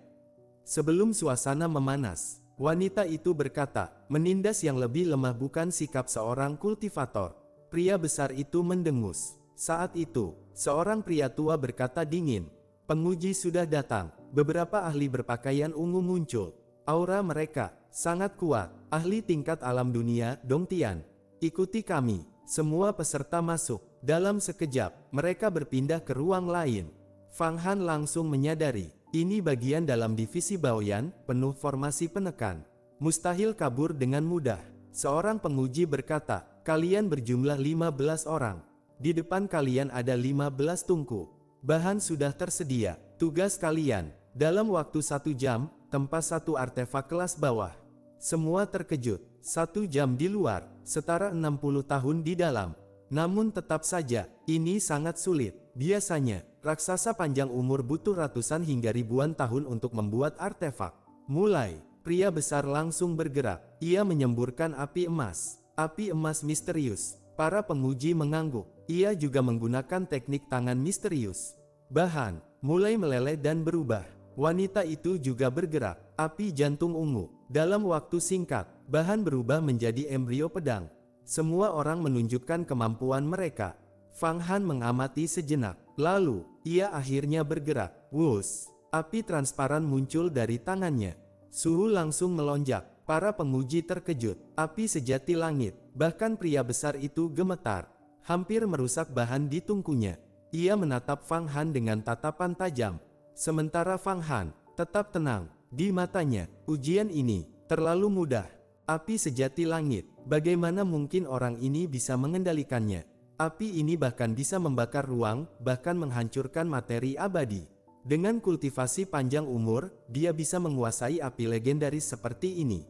Sebelum suasana memanas, wanita itu berkata, menindas yang lebih lemah bukan sikap seorang kultivator. Pria besar itu mendengus. Saat itu, seorang pria tua berkata dingin, penguji sudah datang. Beberapa ahli berpakaian ungu muncul. Aura mereka sangat kuat. Ahli tingkat alam dunia, Dong Tian. Ikuti kami. Semua peserta masuk. Dalam sekejap, mereka berpindah ke ruang lain. Fang Han langsung menyadari, ini bagian dalam divisi Baoyan, penuh formasi penekan. Mustahil kabur dengan mudah. Seorang penguji berkata, kalian berjumlah 15 orang. Di depan kalian ada 15 tungku. Bahan sudah tersedia. Tugas kalian, dalam waktu 1 jam, tempa 1 artefak kelas bawah. Semua terkejut. 1 jam di luar, setara 60 tahun di dalam. Namun tetap saja, ini sangat sulit. Biasanya, raksasa panjang umur butuh ratusan hingga ribuan tahun untuk membuat artefak. Mulai, pria besar langsung bergerak. Ia menyemburkan api emas. Api emas misterius. Para penguji mengangguk. Ia juga menggunakan teknik tangan misterius. Bahan mulai meleleh dan berubah. Wanita itu juga bergerak. Api jantung ungu. Dalam waktu singkat, bahan berubah menjadi embrio pedang. Semua orang menunjukkan kemampuan mereka. Fang Han mengamati sejenak. Lalu, ia akhirnya bergerak. Wus! Api transparan muncul dari tangannya. Suhu langsung melonjak. Para penguji terkejut. Api sejati langit. Bahkan pria besar itu gemetar. Hampir merusak bahan di tungkunya. Ia menatap Fang Han dengan tatapan tajam. Sementara Fang Han tetap tenang. Di matanya, ujian ini terlalu mudah. Api sejati langit. Bagaimana mungkin orang ini bisa mengendalikannya? Api ini bahkan bisa membakar ruang, bahkan menghancurkan materi abadi. Dengan kultivasi panjang umur, dia bisa menguasai api legendaris seperti ini.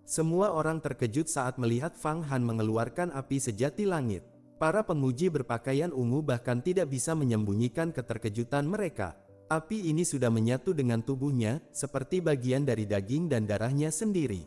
Semua orang terkejut saat melihat Fang Han mengeluarkan api sejati langit. Para penguji berpakaian ungu bahkan tidak bisa menyembunyikan keterkejutan mereka. Api ini sudah menyatu dengan tubuhnya, seperti bagian dari daging dan darahnya sendiri.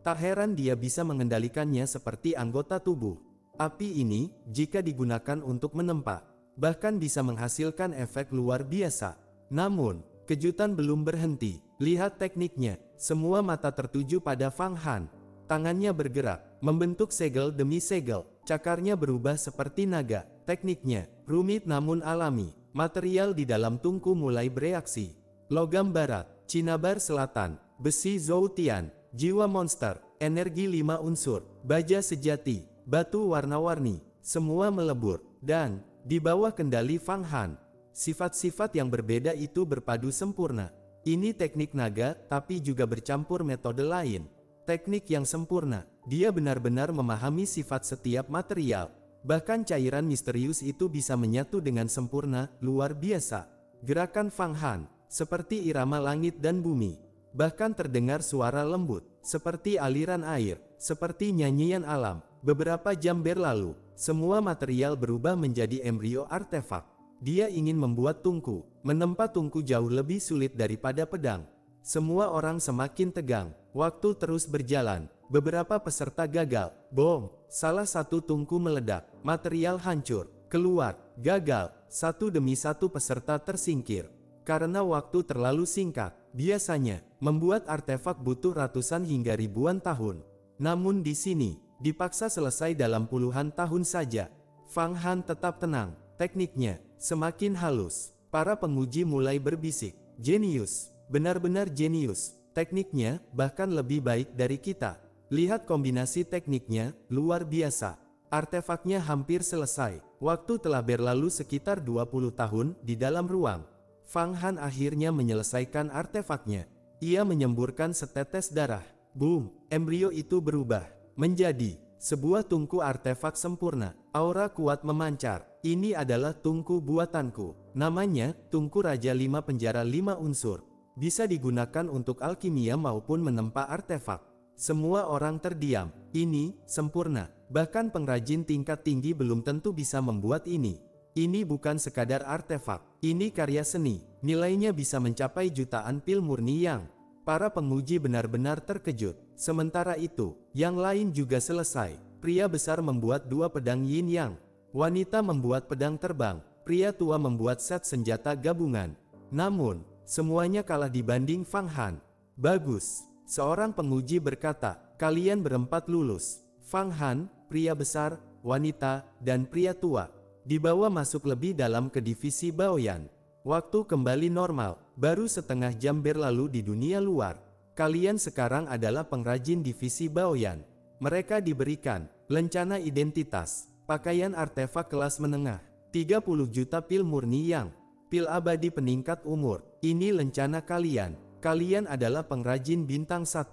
Tak heran dia bisa mengendalikannya seperti anggota tubuh. Api ini, jika digunakan untuk menempa, bahkan bisa menghasilkan efek luar biasa. Namun, kejutan belum berhenti. Lihat tekniknya, semua mata tertuju pada Fang Han. Tangannya bergerak, membentuk segel demi segel. Cakarnya berubah seperti naga. Tekniknya, rumit namun alami. Material di dalam tungku mulai bereaksi. Logam barat, Cinabar selatan, besi Zoutian, jiwa monster, energi 5 unsur, baja sejati, batu warna-warni, semua melebur. Dan, di bawah kendali Fang Han, sifat-sifat yang berbeda itu berpadu sempurna. Ini teknik naga, tapi juga bercampur metode lain. Teknik yang sempurna, dia benar-benar memahami sifat setiap material. Bahkan cairan misterius itu bisa menyatu dengan sempurna, luar biasa. Gerakan Fang Han, seperti irama langit dan bumi. Bahkan terdengar suara lembut, seperti aliran air, seperti nyanyian alam. Beberapa jam berlalu, semua material berubah menjadi embrio artefak. Dia ingin membuat tungku, menempa tungku jauh lebih sulit daripada pedang. Semua orang semakin tegang, waktu terus berjalan. Beberapa peserta gagal. Bom! Salah satu tungku meledak, material hancur, keluar, gagal. Satu demi satu peserta tersingkir. Karena waktu terlalu singkat, biasanya, membuat artefak butuh ratusan hingga ribuan tahun. Namun di sini, dipaksa selesai dalam puluhan tahun saja. Fang Han tetap tenang, tekniknya semakin halus. Para penguji mulai berbisik, jenius, benar-benar jenius. Tekniknya bahkan lebih baik dari kita. Lihat kombinasi tekniknya, luar biasa. Artefaknya hampir selesai. Waktu telah berlalu sekitar 20 tahun di dalam ruang. Fang Han akhirnya menyelesaikan artefaknya. Ia menyemburkan setetes darah. Boom! Embrio itu berubah menjadi sebuah tungku artefak sempurna. Aura kuat memancar. Ini adalah tungku buatanku. Namanya, tungku Raja 5 Penjara 5 unsur. Bisa digunakan untuk alkimia maupun menempa artefak. Semua orang terdiam. Ini sempurna. Bahkan pengrajin tingkat tinggi belum tentu bisa membuat ini. Ini bukan sekadar artefak. Ini karya seni. Nilainya bisa mencapai jutaan pil murni yang. Para penguji benar-benar terkejut. Sementara itu, yang lain juga selesai. Pria besar membuat 2 pedang yin yang. Wanita membuat pedang terbang. Pria tua membuat set senjata gabungan. Namun, semuanya kalah dibanding Fang Han. Bagus. Seorang penguji berkata, kalian berempat lulus. Fang Han, pria besar, wanita, dan pria tua. Dibawa masuk lebih dalam ke divisi Baoyan. Waktu kembali normal, baru setengah jam berlalu di dunia luar. Kalian sekarang adalah pengrajin divisi Baoyan. Mereka diberikan lencana identitas, pakaian artefak kelas menengah, 30 juta pil murni yang, pil abadi peningkat umur. Ini lencana kalian. Kalian adalah pengrajin bintang 1.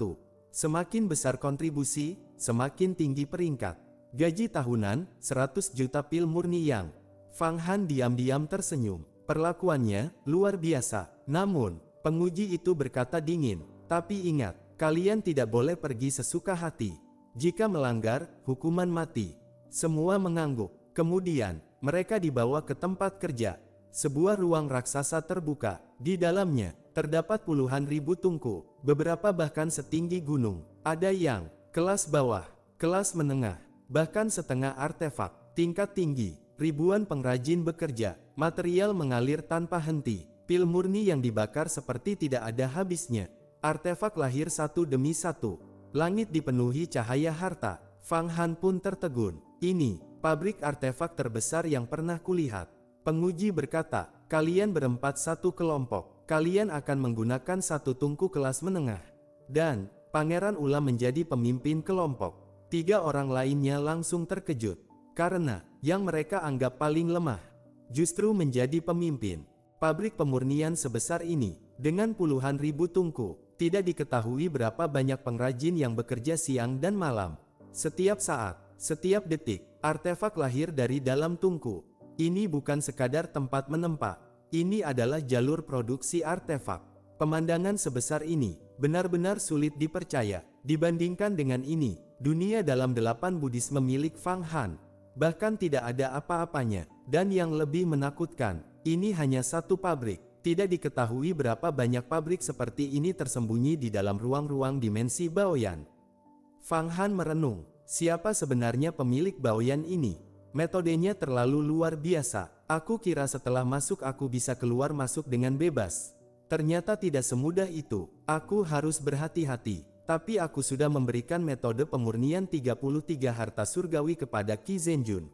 Semakin besar kontribusi, semakin tinggi peringkat. Gaji tahunan, 100 juta pil murni yang. Fang Han diam-diam tersenyum. Perlakuannya, luar biasa. Namun, penguji itu berkata dingin. Tapi ingat, kalian tidak boleh pergi sesuka hati. Jika melanggar, hukuman mati. Semua mengangguk. Kemudian, mereka dibawa ke tempat kerja. Sebuah ruang raksasa terbuka. Di dalamnya, terdapat puluhan ribu tungku. Beberapa bahkan setinggi gunung. Ada yang kelas bawah, kelas menengah, bahkan setengah artefak. Tingkat tinggi, ribuan pengrajin bekerja. Material mengalir tanpa henti. Pil murni yang dibakar seperti tidak ada habisnya. Artefak lahir satu demi satu. Langit dipenuhi cahaya harta. Fang Han pun tertegun. Ini, pabrik artefak terbesar yang pernah kulihat. Penguji berkata, kalian berempat satu kelompok. Kalian akan menggunakan satu tungku kelas menengah. Dan, Pangeran Ula menjadi pemimpin kelompok. 3 orang lainnya langsung terkejut. Karena, yang mereka anggap paling lemah, justru menjadi pemimpin. Pabrik pemurnian sebesar ini, dengan puluhan ribu tungku, tidak diketahui berapa banyak pengrajin yang bekerja siang dan malam. Setiap saat, setiap detik, artefak lahir dari dalam tungku. Ini bukan sekadar tempat menempa. Ini adalah jalur produksi artefak. Pemandangan sebesar ini, benar-benar sulit dipercaya. Dibandingkan dengan ini, dunia dalam 8 Buddhisme milik Fang Han, bahkan tidak ada apa-apanya. Dan yang lebih menakutkan, ini hanya satu pabrik. Tidak diketahui berapa banyak pabrik seperti ini tersembunyi di dalam ruang-ruang dimensi Baoyan. Fang Han merenung, siapa sebenarnya pemilik Baoyan ini? Metodenya terlalu luar biasa. Aku kira setelah masuk aku bisa keluar masuk dengan bebas. Ternyata tidak semudah itu. Aku harus berhati-hati. Tapi aku sudah memberikan metode pemurnian 33 harta surgawi kepada Qi Zhenjun.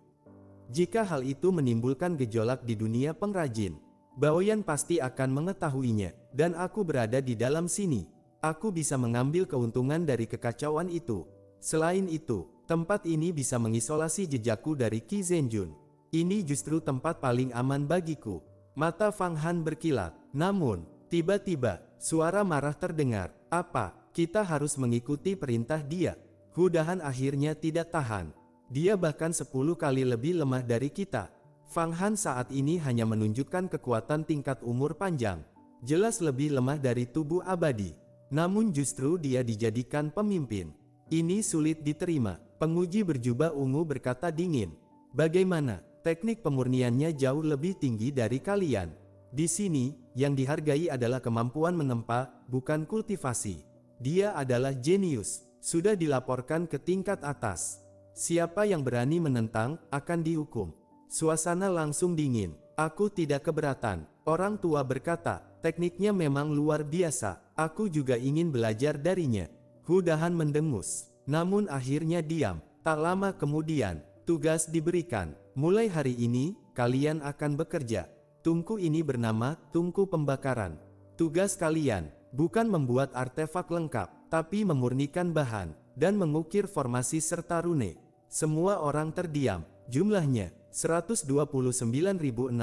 Jika hal itu menimbulkan gejolak di dunia pengrajin, Baoyan pasti akan mengetahuinya. Dan aku berada di dalam sini. Aku bisa mengambil keuntungan dari kekacauan itu. Selain itu, tempat ini bisa mengisolasi jejakku dari Qi Zhenjun. Ini justru tempat paling aman bagiku. Mata Fang Han berkilat. Namun, tiba-tiba, suara marah terdengar. Apa, kita harus mengikuti perintah dia? Hudahan akhirnya tidak tahan. Dia bahkan 10 kali lebih lemah dari kita. Fang Han saat ini hanya menunjukkan kekuatan tingkat umur panjang. Jelas lebih lemah dari tubuh abadi. Namun justru dia dijadikan pemimpin. Ini sulit diterima. Penguji berjubah ungu berkata dingin. Bagaimana? Teknik pemurniannya jauh lebih tinggi dari kalian. Di sini, yang dihargai adalah kemampuan menempa, bukan kultivasi. Dia adalah jenius. Sudah dilaporkan ke tingkat atas. Siapa yang berani menentang, akan dihukum. Suasana langsung dingin. Aku tidak keberatan. Orang tua berkata, tekniknya memang luar biasa. Aku juga ingin belajar darinya. Hudahan mendengus. Namun akhirnya diam. Tak lama kemudian, tugas diberikan. Mulai hari ini, kalian akan bekerja. Tungku ini bernama Tungku Pembakaran. Tugas kalian, bukan membuat artefak lengkap, tapi memurnikan bahan, dan mengukir formasi serta rune. Semua orang terdiam. Jumlahnya, 129.600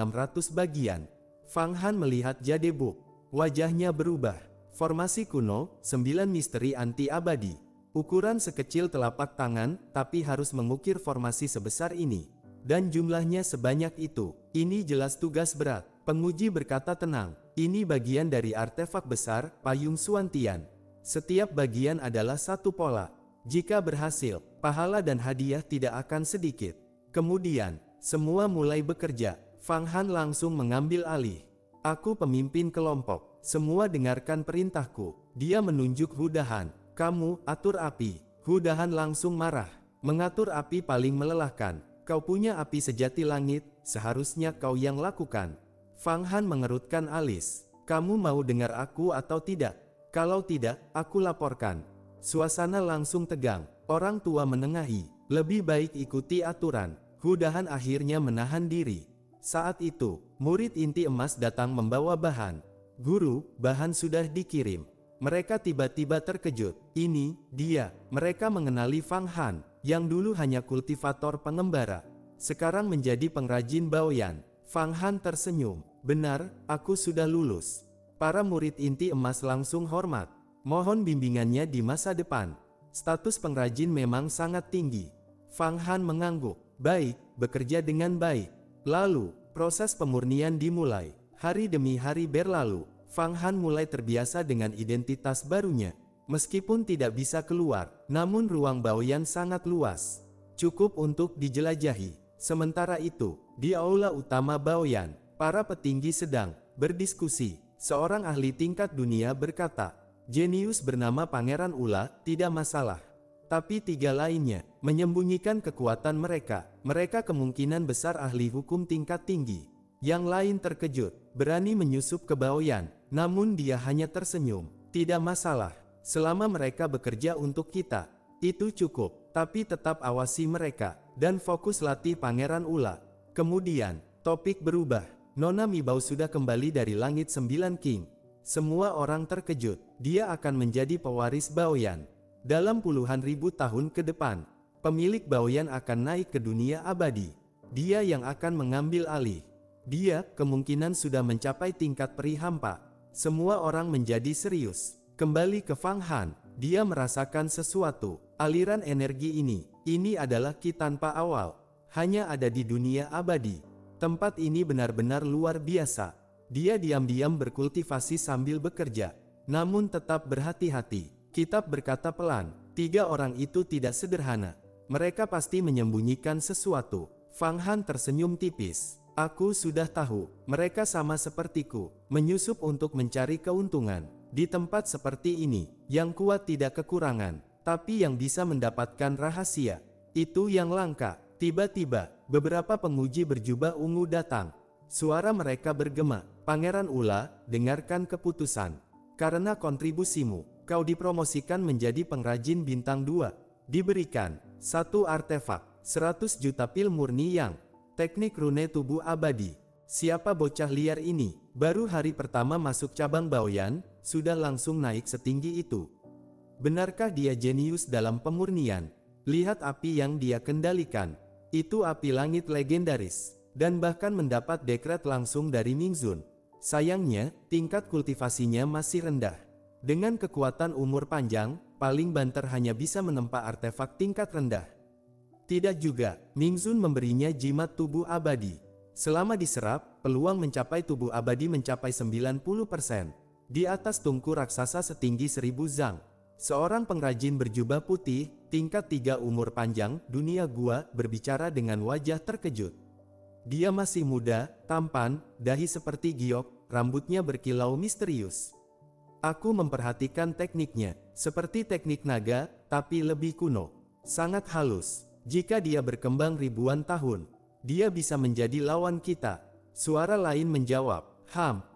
bagian. Fang Han melihat jadebook. Wajahnya berubah. Formasi kuno, 9 misteri anti-abadi. Ukuran sekecil telapak tangan, tapi harus mengukir formasi sebesar ini. Dan jumlahnya sebanyak itu. Ini jelas tugas berat. Penguji berkata tenang. Ini bagian dari artefak besar, Payung Suantian. Setiap bagian adalah satu pola. Jika berhasil, pahala dan hadiah tidak akan sedikit. Kemudian, semua mulai bekerja. Fang Han langsung mengambil alih. Aku pemimpin kelompok. Semua dengarkan perintahku. Dia menunjuk Hudahan. Kamu, atur api. Hudahan langsung marah. Mengatur api paling melelahkan. Kau punya api sejati langit, seharusnya kau yang lakukan. Fang Han mengerutkan alis. Kamu mau dengar aku atau tidak? Kalau tidak, aku laporkan. Suasana langsung tegang. Orang tua menengahi. Lebih baik ikuti aturan. Hudahan akhirnya menahan diri. Saat itu, murid inti emas datang membawa bahan. Guru, bahan sudah dikirim. Mereka tiba-tiba terkejut. Ini, dia. Mereka mengenali Fang Han, yang dulu hanya kultivator pengembara. Sekarang menjadi pengrajin Baoyan. Fang Han tersenyum. Benar, aku sudah lulus. Para murid inti emas langsung hormat. Mohon bimbingannya di masa depan. Status pengrajin memang sangat tinggi. Fang Han mengangguk. Baik, bekerja dengan baik. Lalu, proses pemurnian dimulai. Hari demi hari berlalu, Fang Han mulai terbiasa dengan identitas barunya. Meskipun tidak bisa keluar, namun ruang Baoyan sangat luas. Cukup untuk dijelajahi. Sementara itu, di aula utama Baoyan, para petinggi sedang berdiskusi. Seorang ahli tingkat dunia berkata, jenius bernama Pangeran Ula, tidak masalah. Tapi 3 lainnya, menyembunyikan kekuatan mereka. Mereka kemungkinan besar ahli hukum tingkat tinggi. Yang lain terkejut, berani menyusup ke Baoyan, namun dia hanya tersenyum. Tidak masalah. Selama mereka bekerja untuk kita, itu cukup. Tapi tetap awasi mereka, dan fokus latih Pangeran Ula. Kemudian, topik berubah. Nona Mibau sudah kembali dari langit 9 King. Semua orang terkejut, dia akan menjadi pewaris Baoyan. Dalam puluhan ribu tahun ke depan, pemilik Baoyan akan naik ke dunia abadi. Dia yang akan mengambil alih. Dia kemungkinan sudah mencapai tingkat peri hampa. Semua orang menjadi serius. Kembali ke Fang Han, dia merasakan sesuatu. Aliran energi ini adalah Qi tanpa awal. Hanya ada di dunia abadi. Tempat ini benar-benar luar biasa. Dia diam-diam berkultivasi sambil bekerja. Namun tetap berhati-hati. Kitab berkata pelan, 3 orang itu tidak sederhana. Mereka pasti menyembunyikan sesuatu. Fang Han tersenyum tipis. Aku sudah tahu, mereka sama sepertiku, menyusup untuk mencari keuntungan. Di tempat seperti ini, yang kuat tidak kekurangan, tapi yang bisa mendapatkan rahasia, itu yang langka. Tiba-tiba, beberapa penguji berjubah ungu datang. Suara mereka bergema, Pangeran Ula, dengarkan keputusan. Karena kontribusimu, kau dipromosikan menjadi pengrajin bintang 2. Diberikan, 1 artefak, 100 juta pil murni yang teknik rune tubuh abadi. Siapa bocah liar ini? Baru hari pertama masuk cabang Baoyan, sudah langsung naik setinggi itu. Benarkah dia jenius dalam pemurnian? Lihat api yang dia kendalikan. Itu api langit legendaris. Dan bahkan mendapat dekret langsung dari Mingzun. Sayangnya, tingkat kultivasinya masih rendah. Dengan kekuatan umur panjang, paling banter hanya bisa menempa artefak tingkat rendah. Tidak juga, Mingzun memberinya jimat tubuh abadi. Selama diserap, peluang mencapai tubuh abadi mencapai 90%. Di atas tungku raksasa setinggi 1000 zang. Seorang pengrajin berjubah putih, tingkat 3 umur panjang, dunia gua, berbicara dengan wajah terkejut. Dia masih muda, tampan, dahi seperti giok, rambutnya berkilau misterius. Aku memperhatikan tekniknya, seperti teknik naga, tapi lebih kuno. Sangat halus. Jika dia berkembang ribuan tahun, dia bisa menjadi lawan kita. Suara lain menjawab,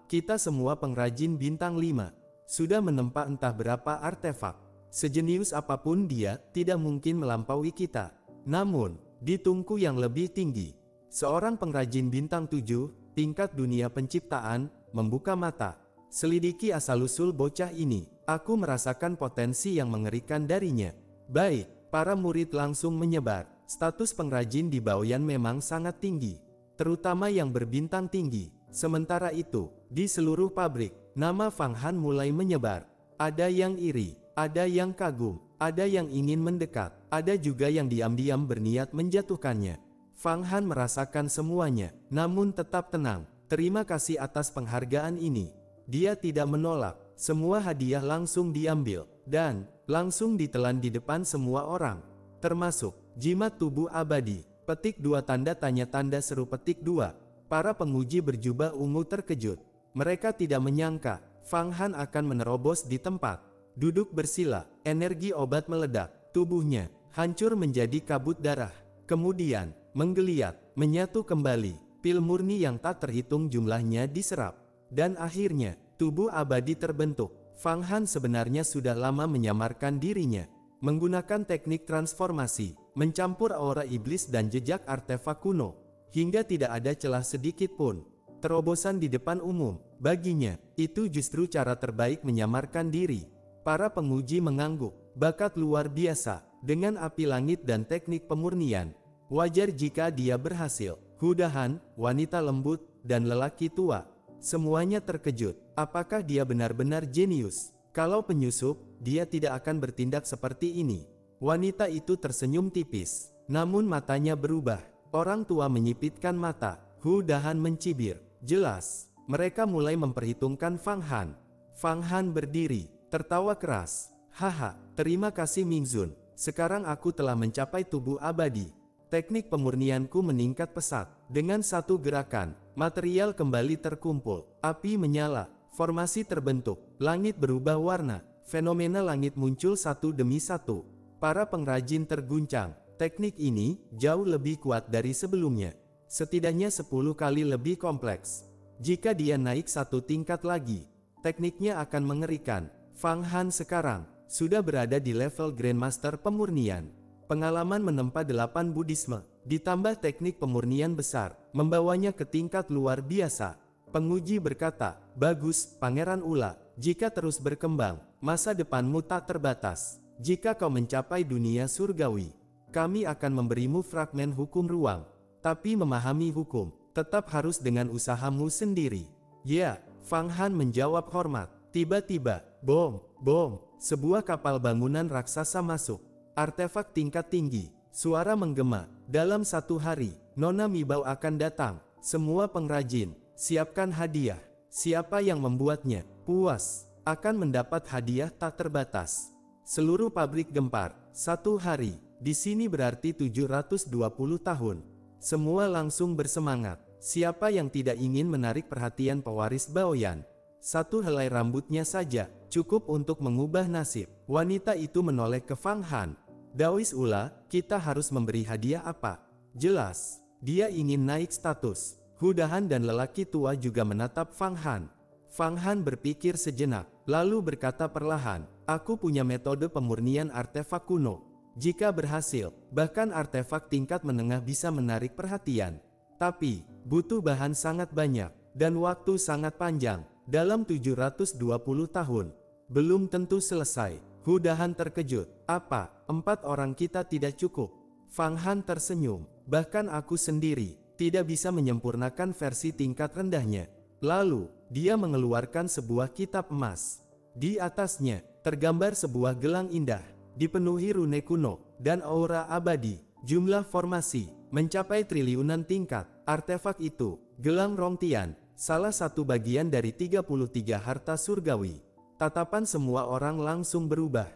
kita semua pengrajin bintang 5. Sudah menempa entah berapa artefak. Sejenius apapun dia, tidak mungkin melampaui kita. Namun, di tungku yang lebih tinggi, seorang pengrajin bintang 7, tingkat dunia penciptaan, membuka mata. Selidiki asal-usul bocah ini, aku merasakan potensi yang mengerikan darinya. Baik. Para murid langsung menyebar. Status pengrajin di Baoyan memang sangat tinggi, terutama yang berbintang tinggi. Sementara itu, di seluruh pabrik, nama Fang Han mulai menyebar. Ada yang iri, ada yang kagum, ada yang ingin mendekat, ada juga yang diam-diam berniat menjatuhkannya. Fang Han merasakan semuanya, namun tetap tenang. Terima kasih atas penghargaan ini. Dia tidak menolak, semua hadiah langsung diambil, dan langsung ditelan di depan semua orang. Termasuk, jimat tubuh abadi. Petik 2 tanda tanya tanda seru petik 2. Para penguji berjubah ungu terkejut. Mereka tidak menyangka, Fang Han akan menerobos di tempat. Duduk bersila, energi obat meledak. Tubuhnya, hancur menjadi kabut darah. Kemudian, menggeliat, menyatu kembali. Pil murni yang tak terhitung jumlahnya diserap. Dan akhirnya, tubuh abadi terbentuk. Fang Han sebenarnya sudah lama menyamarkan dirinya. Menggunakan teknik transformasi, mencampur aura iblis dan jejak artefak kuno. Hingga tidak ada celah sedikit pun. Terobosan di depan umum, baginya, itu justru cara terbaik menyamarkan diri. Para penguji mengangguk, bakat luar biasa, dengan api langit dan teknik pemurnian. Wajar jika dia berhasil. Hudahan, wanita lembut, dan lelaki tua. Semuanya terkejut, apakah dia benar-benar jenius? Kalau penyusup, dia tidak akan bertindak seperti ini. Wanita itu tersenyum tipis, namun matanya berubah. Orang tua menyipitkan mata, Hudahan mencibir. Jelas, mereka mulai memperhitungkan Fang Han. Fang Han berdiri, tertawa keras. Haha, terima kasih Mingzun, sekarang aku telah mencapai tubuh abadi. Teknik pemurnianku meningkat pesat. Dengan satu gerakan, material kembali terkumpul. Api menyala, formasi terbentuk, langit berubah warna. Fenomena langit muncul satu demi satu. Para pengrajin terguncang. Teknik ini jauh lebih kuat dari sebelumnya. Setidaknya 10 kali lebih kompleks. Jika dia naik satu tingkat lagi, tekniknya akan mengerikan. Fang Han sekarang sudah berada di level Grandmaster pemurnian. Pengalaman menempa 8 Buddhisme, ditambah teknik pemurnian besar, membawanya ke tingkat luar biasa. Penguji berkata, "Bagus, Pangeran Ula, jika terus berkembang, masa depanmu tak terbatas. Jika kau mencapai dunia surgawi, kami akan memberimu fragmen hukum ruang. Tapi memahami hukum, tetap harus dengan usahamu sendiri." "Ya," Fang Han menjawab hormat. Tiba-tiba, bom, sebuah kapal bangunan raksasa masuk. Artefak tingkat tinggi, suara menggema. Dalam 1 hari, Nona Mibao akan datang. Semua pengrajin, siapkan hadiah. Siapa yang membuatnya puas, akan mendapat hadiah tak terbatas. Seluruh pabrik gempar. 1 hari, di sini berarti 720 tahun. Semua langsung bersemangat. Siapa yang tidak ingin menarik perhatian pewaris Baoyan? 1 helai rambutnya saja, cukup untuk mengubah nasib. Wanita itu menoleh ke Fang Han. "Daois Ula, kita harus memberi hadiah apa?" Jelas, dia ingin naik status. Hudahan dan lelaki tua juga menatap Fang Han. Fang Han berpikir sejenak, lalu berkata perlahan, "Aku punya metode pemurnian artefak kuno. Jika berhasil, bahkan artefak tingkat menengah bisa menarik perhatian. Tapi, butuh bahan sangat banyak, dan waktu sangat panjang. Dalam 720 tahun, belum tentu selesai." Hudahan terkejut. "Apa, 4 orang kita tidak cukup?" Fang Han tersenyum. "Bahkan aku sendiri tidak bisa menyempurnakan versi tingkat rendahnya." Lalu, dia mengeluarkan sebuah kitab emas. Di atasnya, tergambar sebuah gelang indah, dipenuhi rune kuno, dan aura abadi. Jumlah formasi, mencapai triliunan tingkat. Artefak itu, gelang Rongtian, salah satu bagian dari 33 harta surgawi. Tatapan semua orang langsung berubah.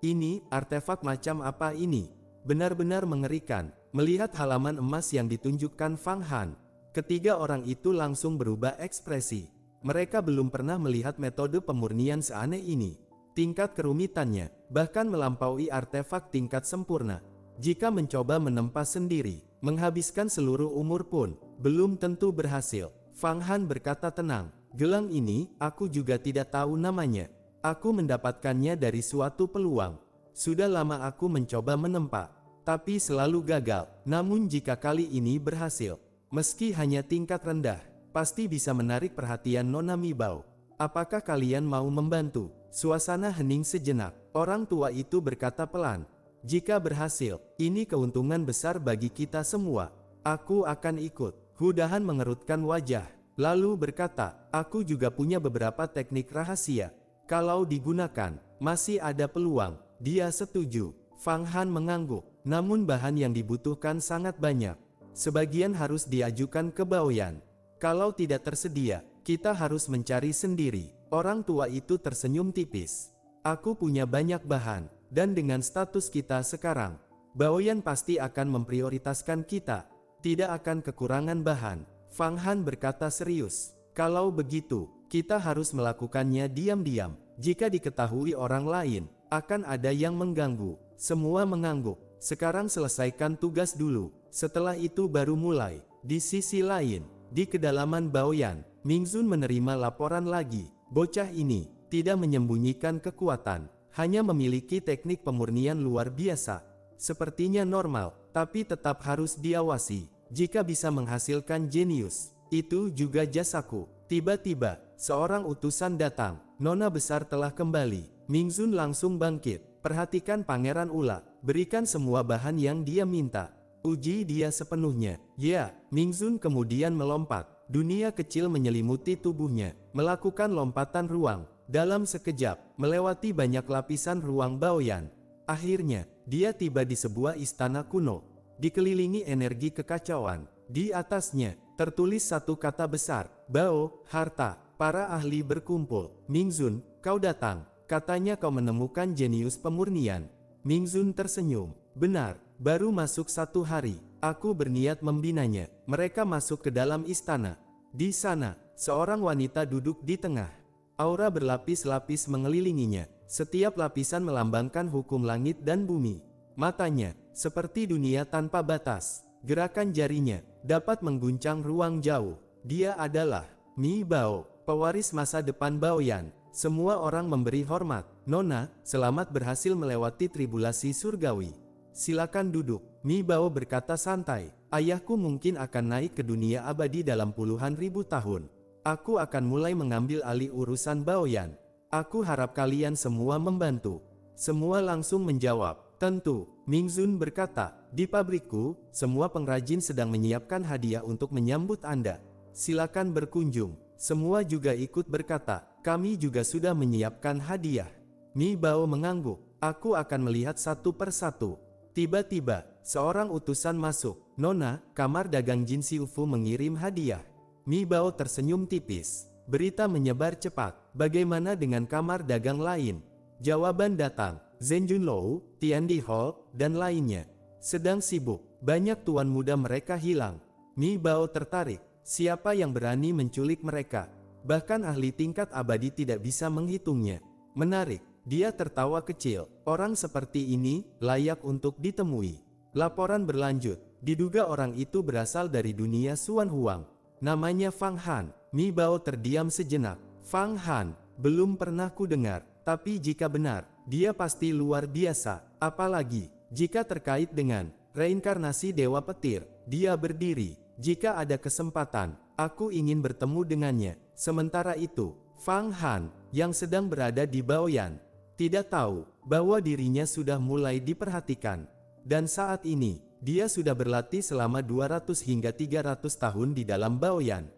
"Ini, artefak macam apa ini? Benar-benar mengerikan." Melihat halaman emas yang ditunjukkan Fang Han, ketiga orang itu langsung berubah ekspresi. Mereka belum pernah melihat metode pemurnian seaneh ini. Tingkat kerumitannya, bahkan melampaui artefak tingkat sempurna. Jika mencoba menempa sendiri, menghabiskan seluruh umur pun, belum tentu berhasil. Fang Han berkata tenang, "Gelang ini, aku juga tidak tahu namanya. Aku mendapatkannya dari suatu peluang. Sudah lama aku mencoba menempa, tapi selalu gagal. Namun jika kali ini berhasil, meski hanya tingkat rendah, pasti bisa menarik perhatian Nona Mibao. Apakah kalian mau membantu?" Suasana hening sejenak. Orang tua itu berkata pelan, "Jika berhasil, ini keuntungan besar bagi kita semua. Aku akan ikut." Hudahan mengerutkan wajah, lalu berkata, "Aku juga punya beberapa teknik rahasia. Kalau digunakan, masih ada peluang." Dia setuju. Fang Han mengangguk, namun bahan yang dibutuhkan sangat banyak. Sebagian harus diajukan ke Baoyan. Kalau tidak tersedia, kita harus mencari sendiri. Orang tua itu tersenyum tipis. "Aku punya banyak bahan, dan dengan status kita sekarang, Baoyan pasti akan memprioritaskan kita. Tidak akan kekurangan bahan." Fang Han berkata serius, "Kalau begitu, kita harus melakukannya diam-diam. Jika diketahui orang lain, akan ada yang mengganggu." Semua mengangguk. "Sekarang selesaikan tugas dulu, setelah itu baru mulai." Di sisi lain, di kedalaman Baoyan, Mingzun menerima laporan lagi. Bocah ini tidak menyembunyikan kekuatan, hanya memiliki teknik pemurnian luar biasa. Sepertinya normal, tapi tetap harus diawasi. Jika bisa menghasilkan jenius, itu juga jasaku. Tiba-tiba, seorang utusan datang. "Nona besar telah kembali." Mingzun langsung bangkit. "Perhatikan Pangeran Ula, berikan semua bahan yang dia minta. Uji dia sepenuhnya." "Ya." Mingzun kemudian melompat. Dunia kecil menyelimuti tubuhnya, melakukan lompatan ruang. Dalam sekejap, melewati banyak lapisan ruang Baoyan. Akhirnya, dia tiba di sebuah istana kuno, dikelilingi energi kekacauan. Di atasnya, tertulis satu kata besar, "Bao, harta." Para ahli berkumpul. "Mingzun, kau datang. Katanya kau menemukan jenius pemurnian." Mingzun tersenyum. "Benar, baru masuk 1 hari. Aku berniat membinanya." Mereka masuk ke dalam istana. Di sana, seorang wanita duduk di tengah. Aura berlapis-lapis mengelilinginya. Setiap lapisan melambangkan hukum langit dan bumi. Matanya, seperti dunia tanpa batas. Gerakan jarinya, dapat mengguncang ruang jauh. Dia adalah Mi Bao, pewaris masa depan Baoyan. Semua orang memberi hormat. Nona, selamat berhasil melewati tribulasi surgawi. Silakan duduk. Mi Bao berkata santai. Ayahku mungkin akan naik ke dunia abadi dalam puluhan ribu tahun. Aku akan mulai mengambil alih urusan Baoyan. Aku harap kalian semua membantu. Semua langsung menjawab, tentu. Mingzun berkata, di pabrikku, semua pengrajin sedang menyiapkan hadiah untuk menyambut Anda. Silakan berkunjung. Semua juga ikut berkata, kami juga sudah menyiapkan hadiah. Mi Bao mengangguk. Aku akan melihat satu persatu. Tiba-tiba, seorang utusan masuk. Nona, kamar dagang Jin Xiufu mengirim hadiah. Mi Bao tersenyum tipis. Berita menyebar cepat. Bagaimana dengan kamar dagang lain? Jawaban datang. Zhen Junlou, Tian Di Hall, dan lainnya sedang sibuk. Banyak tuan muda mereka hilang. Mi Bao tertarik. Siapa yang berani menculik mereka? Bahkan ahli tingkat abadi tidak bisa menghitungnya. Menarik. Dia tertawa kecil. Orang seperti ini layak untuk ditemui. Laporan berlanjut. Diduga orang itu berasal dari dunia Xuan Huang. Namanya Fang Han. Mi Bao terdiam sejenak. Fang Han, belum pernah ku dengar. Tapi jika benar, dia pasti luar biasa. Apalagi, jika terkait dengan reinkarnasi Dewa Petir. Dia berdiri. Jika ada kesempatan, aku ingin bertemu dengannya. Sementara itu, Fang Han, yang sedang berada di Baoyan, tidak tahu bahwa dirinya sudah mulai diperhatikan. Dan saat ini, dia sudah berlatih selama 200 hingga 300 tahun di dalam Baoyan.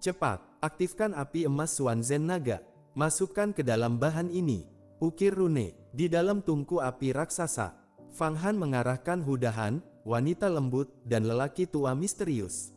Cepat, aktifkan api emas Xuanzhen Naga. Masukkan ke dalam bahan ini. Ukir rune, di dalam tungku api raksasa. Fang Han mengarahkan Hudahan, wanita lembut, dan lelaki tua misterius.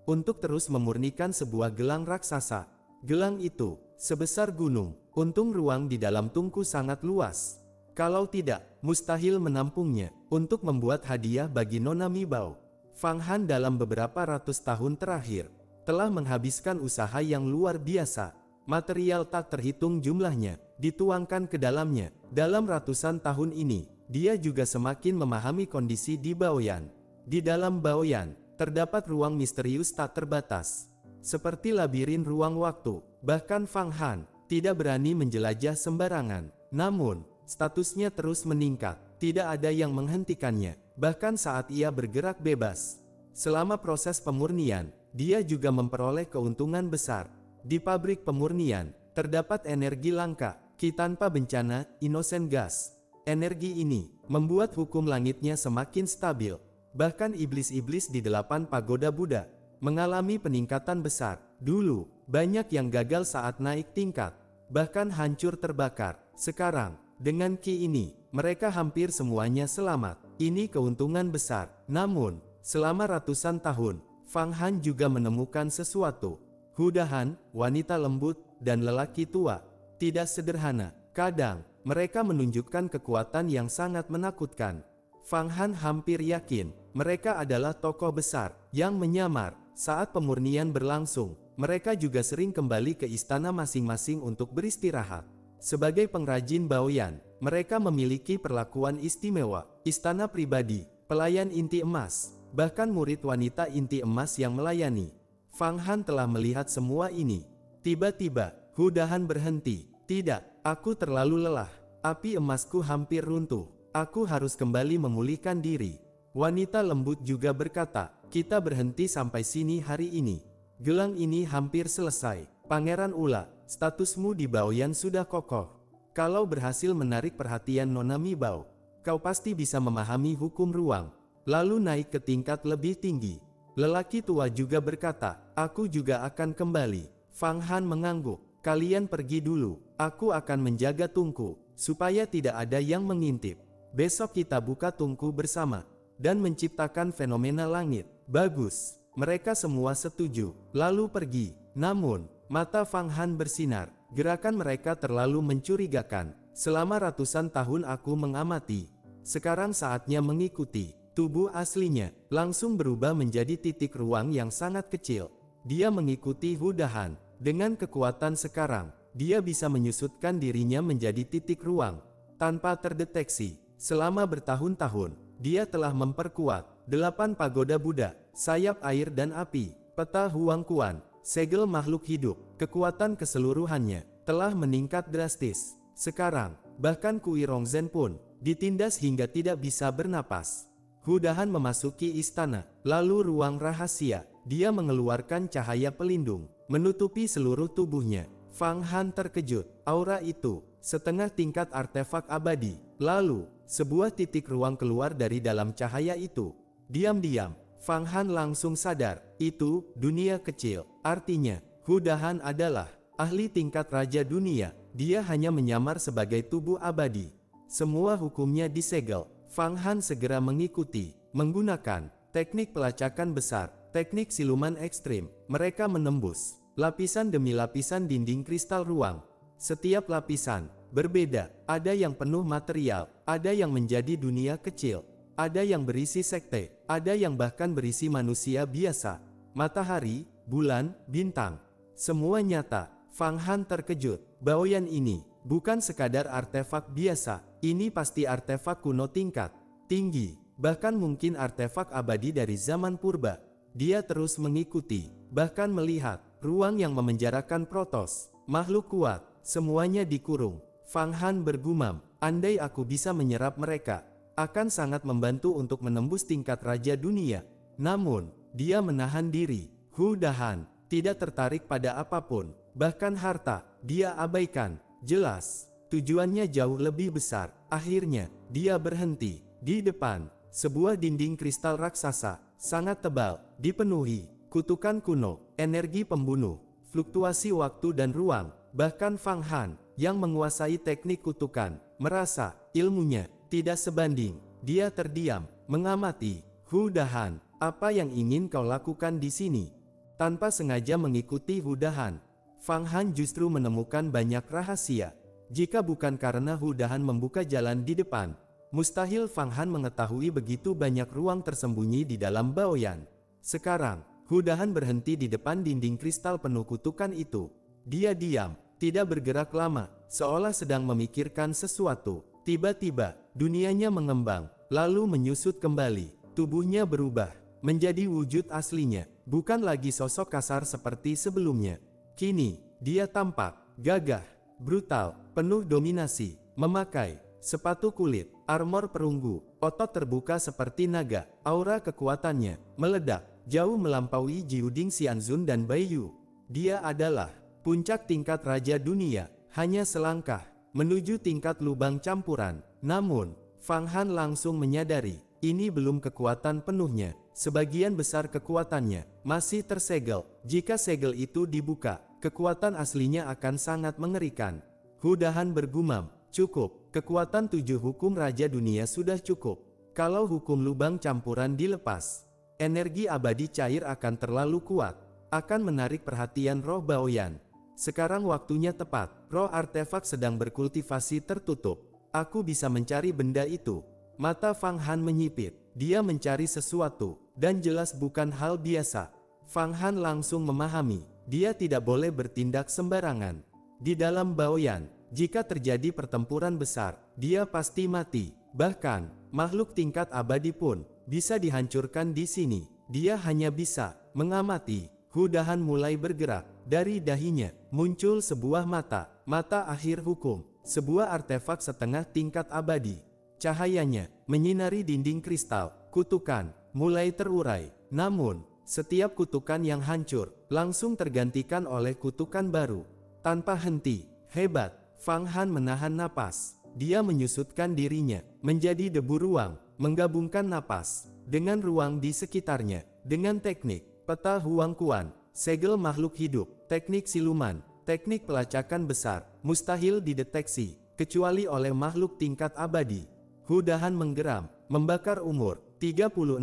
Untuk terus memurnikan sebuah gelang raksasa. Gelang itu, sebesar gunung. Untung ruang di dalam tungku sangat luas. Kalau tidak, mustahil menampungnya. Untuk membuat hadiah bagi Nona Mi Bao. Fang Han dalam beberapa ratus tahun terakhir, telah menghabiskan usaha yang luar biasa. Material tak terhitung jumlahnya, dituangkan ke dalamnya. Dalam ratusan tahun ini, dia juga semakin memahami kondisi di Baoyan. Di dalam Baoyan, terdapat ruang misterius tak terbatas. Seperti labirin ruang waktu. Bahkan Fang Han tidak berani menjelajah sembarangan. Namun, statusnya terus meningkat. Tidak ada yang menghentikannya. Bahkan saat ia bergerak bebas. Selama proses pemurnian, dia juga memperoleh keuntungan besar. Di pabrik pemurnian, terdapat energi langka, ki tanpa bencana, innocent gas. Energi ini membuat hukum langitnya semakin stabil. Bahkan iblis-iblis di 8 pagoda Buddha mengalami peningkatan besar. Dulu, banyak yang gagal saat naik tingkat, bahkan hancur terbakar. Sekarang, dengan ki ini, mereka hampir semuanya selamat. Ini keuntungan besar. Namun, selama ratusan tahun, Fang Han juga menemukan sesuatu. Hudahan, wanita lembut, dan lelaki tua. Tidak sederhana. Kadang, mereka menunjukkan kekuatan yang sangat menakutkan. Fang Han hampir yakin, mereka adalah tokoh besar, yang menyamar. Saat pemurnian berlangsung, mereka juga sering kembali ke istana masing-masing untuk beristirahat. Sebagai pengrajin Baoyan, mereka memiliki perlakuan istimewa. Istana pribadi, pelayan inti emas, bahkan murid wanita inti emas yang melayani. Fang Han telah melihat semua ini. Tiba-tiba, Hudahan berhenti. Tidak, aku terlalu lelah. Api emasku hampir runtuh. Aku harus kembali memulihkan diri. Wanita lembut juga berkata, kita berhenti sampai sini hari ini. Gelang ini hampir selesai. Pangeran Ula, statusmu di Baoyan sudah kokoh. Kalau berhasil menarik perhatian Nona Mi Bao, kau pasti bisa memahami hukum ruang, lalu naik ke tingkat lebih tinggi. Lelaki tua juga berkata, aku juga akan kembali. Fang Han mengangguk. Kalian pergi dulu, aku akan menjaga tungku, supaya tidak ada yang mengintip. Besok kita buka tungku bersama, dan menciptakan fenomena langit. Bagus, mereka semua setuju, lalu pergi. Namun, mata Fang Han bersinar, gerakan mereka terlalu mencurigakan. Selama ratusan tahun aku mengamati, sekarang saatnya mengikuti. Tubuh aslinya, langsung berubah menjadi titik ruang yang sangat kecil. Dia mengikuti Hudahan. Dengan kekuatan sekarang, dia bisa menyusutkan dirinya menjadi titik ruang, tanpa terdeteksi. Selama bertahun-tahun, dia telah memperkuat 8 pagoda Buddha, sayap air dan api, peta Huang Kuan, segel makhluk hidup, kekuatan keseluruhannya, telah meningkat drastis. Sekarang, bahkan Kui Rongzhen pun ditindas hingga tidak bisa bernapas. Hu Dahan memasuki istana, lalu ruang rahasia. Dia mengeluarkan cahaya pelindung, menutupi seluruh tubuhnya. Fang Han terkejut. Aura itu, setengah tingkat artefak abadi. Lalu, sebuah titik ruang keluar dari dalam cahaya itu. Diam-diam, Fang Han langsung sadar, itu dunia kecil. Artinya, Hu Dahan adalah ahli tingkat raja dunia. Dia hanya menyamar sebagai tubuh abadi. Semua hukumnya disegel. Fang Han segera mengikuti, menggunakan teknik pelacakan besar, teknik siluman ekstrim. Mereka menembus lapisan demi lapisan dinding kristal ruang. Setiap lapisan berbeda, ada yang penuh material, ada yang menjadi dunia kecil, ada yang berisi sekte, ada yang bahkan berisi manusia biasa. Matahari, bulan, bintang, semua nyata. Fang Han terkejut. Baoyan ini bukan sekadar artefak biasa, ini pasti artefak kuno tingkat tinggi, bahkan mungkin artefak abadi dari zaman purba. Dia terus mengikuti, bahkan melihat ruang yang memenjarakan Protoss, makhluk kuat, semuanya dikurung. Fang Han bergumam, andai aku bisa menyerap mereka, akan sangat membantu untuk menembus tingkat raja dunia. Namun, dia menahan diri. Hu Dahan tidak tertarik pada apapun, bahkan harta, dia abaikan. Jelas, tujuannya jauh lebih besar. Akhirnya, dia berhenti. Di depan, sebuah dinding kristal raksasa, sangat tebal, dipenuhi kutukan kuno, energi pembunuh, fluktuasi waktu dan ruang. Bahkan Fang Han, yang menguasai teknik kutukan, merasa ilmunya tidak sebanding. Dia terdiam, mengamati. Hu Dahan, apa yang ingin kau lakukan di sini? Tanpa sengaja mengikuti Hu Dahan, Fang Han justru menemukan banyak rahasia. Jika bukan karena Hu Dahan membuka jalan di depan, mustahil Fang Han mengetahui begitu banyak ruang tersembunyi di dalam Baoyan. Sekarang, Hu Dahan berhenti di depan dinding kristal penuh kutukan itu. Dia diam, tidak bergerak lama, seolah sedang memikirkan sesuatu. Tiba-tiba, dunianya mengembang, lalu menyusut kembali. Tubuhnya berubah menjadi wujud aslinya, bukan lagi sosok kasar seperti sebelumnya. Kini, dia tampak gagah, brutal, penuh dominasi, memakai sepatu kulit, armor perunggu, otot terbuka seperti naga. Aura kekuatannya meledak, jauh melampaui Jiuding Xianzun dan Baiyu. Dia adalah puncak tingkat raja dunia, hanya selangkah menuju tingkat lubang campuran. Namun, Fang Han langsung menyadari, ini belum kekuatan penuhnya. Sebagian besar kekuatannya masih tersegel. Jika segel itu dibuka, kekuatan aslinya akan sangat mengerikan. Hu Dahan bergumam, cukup, kekuatan 7 hukum raja dunia sudah cukup. Kalau hukum lubang campuran dilepas, energi abadi cair akan terlalu kuat, akan menarik perhatian roh Baoyan. Sekarang waktunya tepat, roh artefak sedang berkultivasi tertutup. Aku bisa mencari benda itu. Mata Fang Han menyipit, dia mencari sesuatu, dan jelas bukan hal biasa. Fang Han langsung memahami, dia tidak boleh bertindak sembarangan. Di dalam Baoyan, jika terjadi pertempuran besar, dia pasti mati. Bahkan, makhluk tingkat abadi pun bisa dihancurkan di sini. Dia hanya bisa mengamati. Hu Dahan mulai bergerak. Dari dahinya, muncul sebuah mata, mata akhir hukum, sebuah artefak setengah tingkat abadi. Cahayanya menyinari dinding kristal, kutukan mulai terurai. Namun, setiap kutukan yang hancur langsung tergantikan oleh kutukan baru. Tanpa henti, hebat, Fang Han menahan napas. Dia menyusutkan dirinya menjadi debu ruang, menggabungkan napas dengan ruang di sekitarnya. Dengan teknik peta Huang Kuan, segel makhluk hidup, teknik siluman, teknik pelacakan besar, mustahil dideteksi, kecuali oleh makhluk tingkat abadi. Hu Dahan menggeram, membakar umur 36.000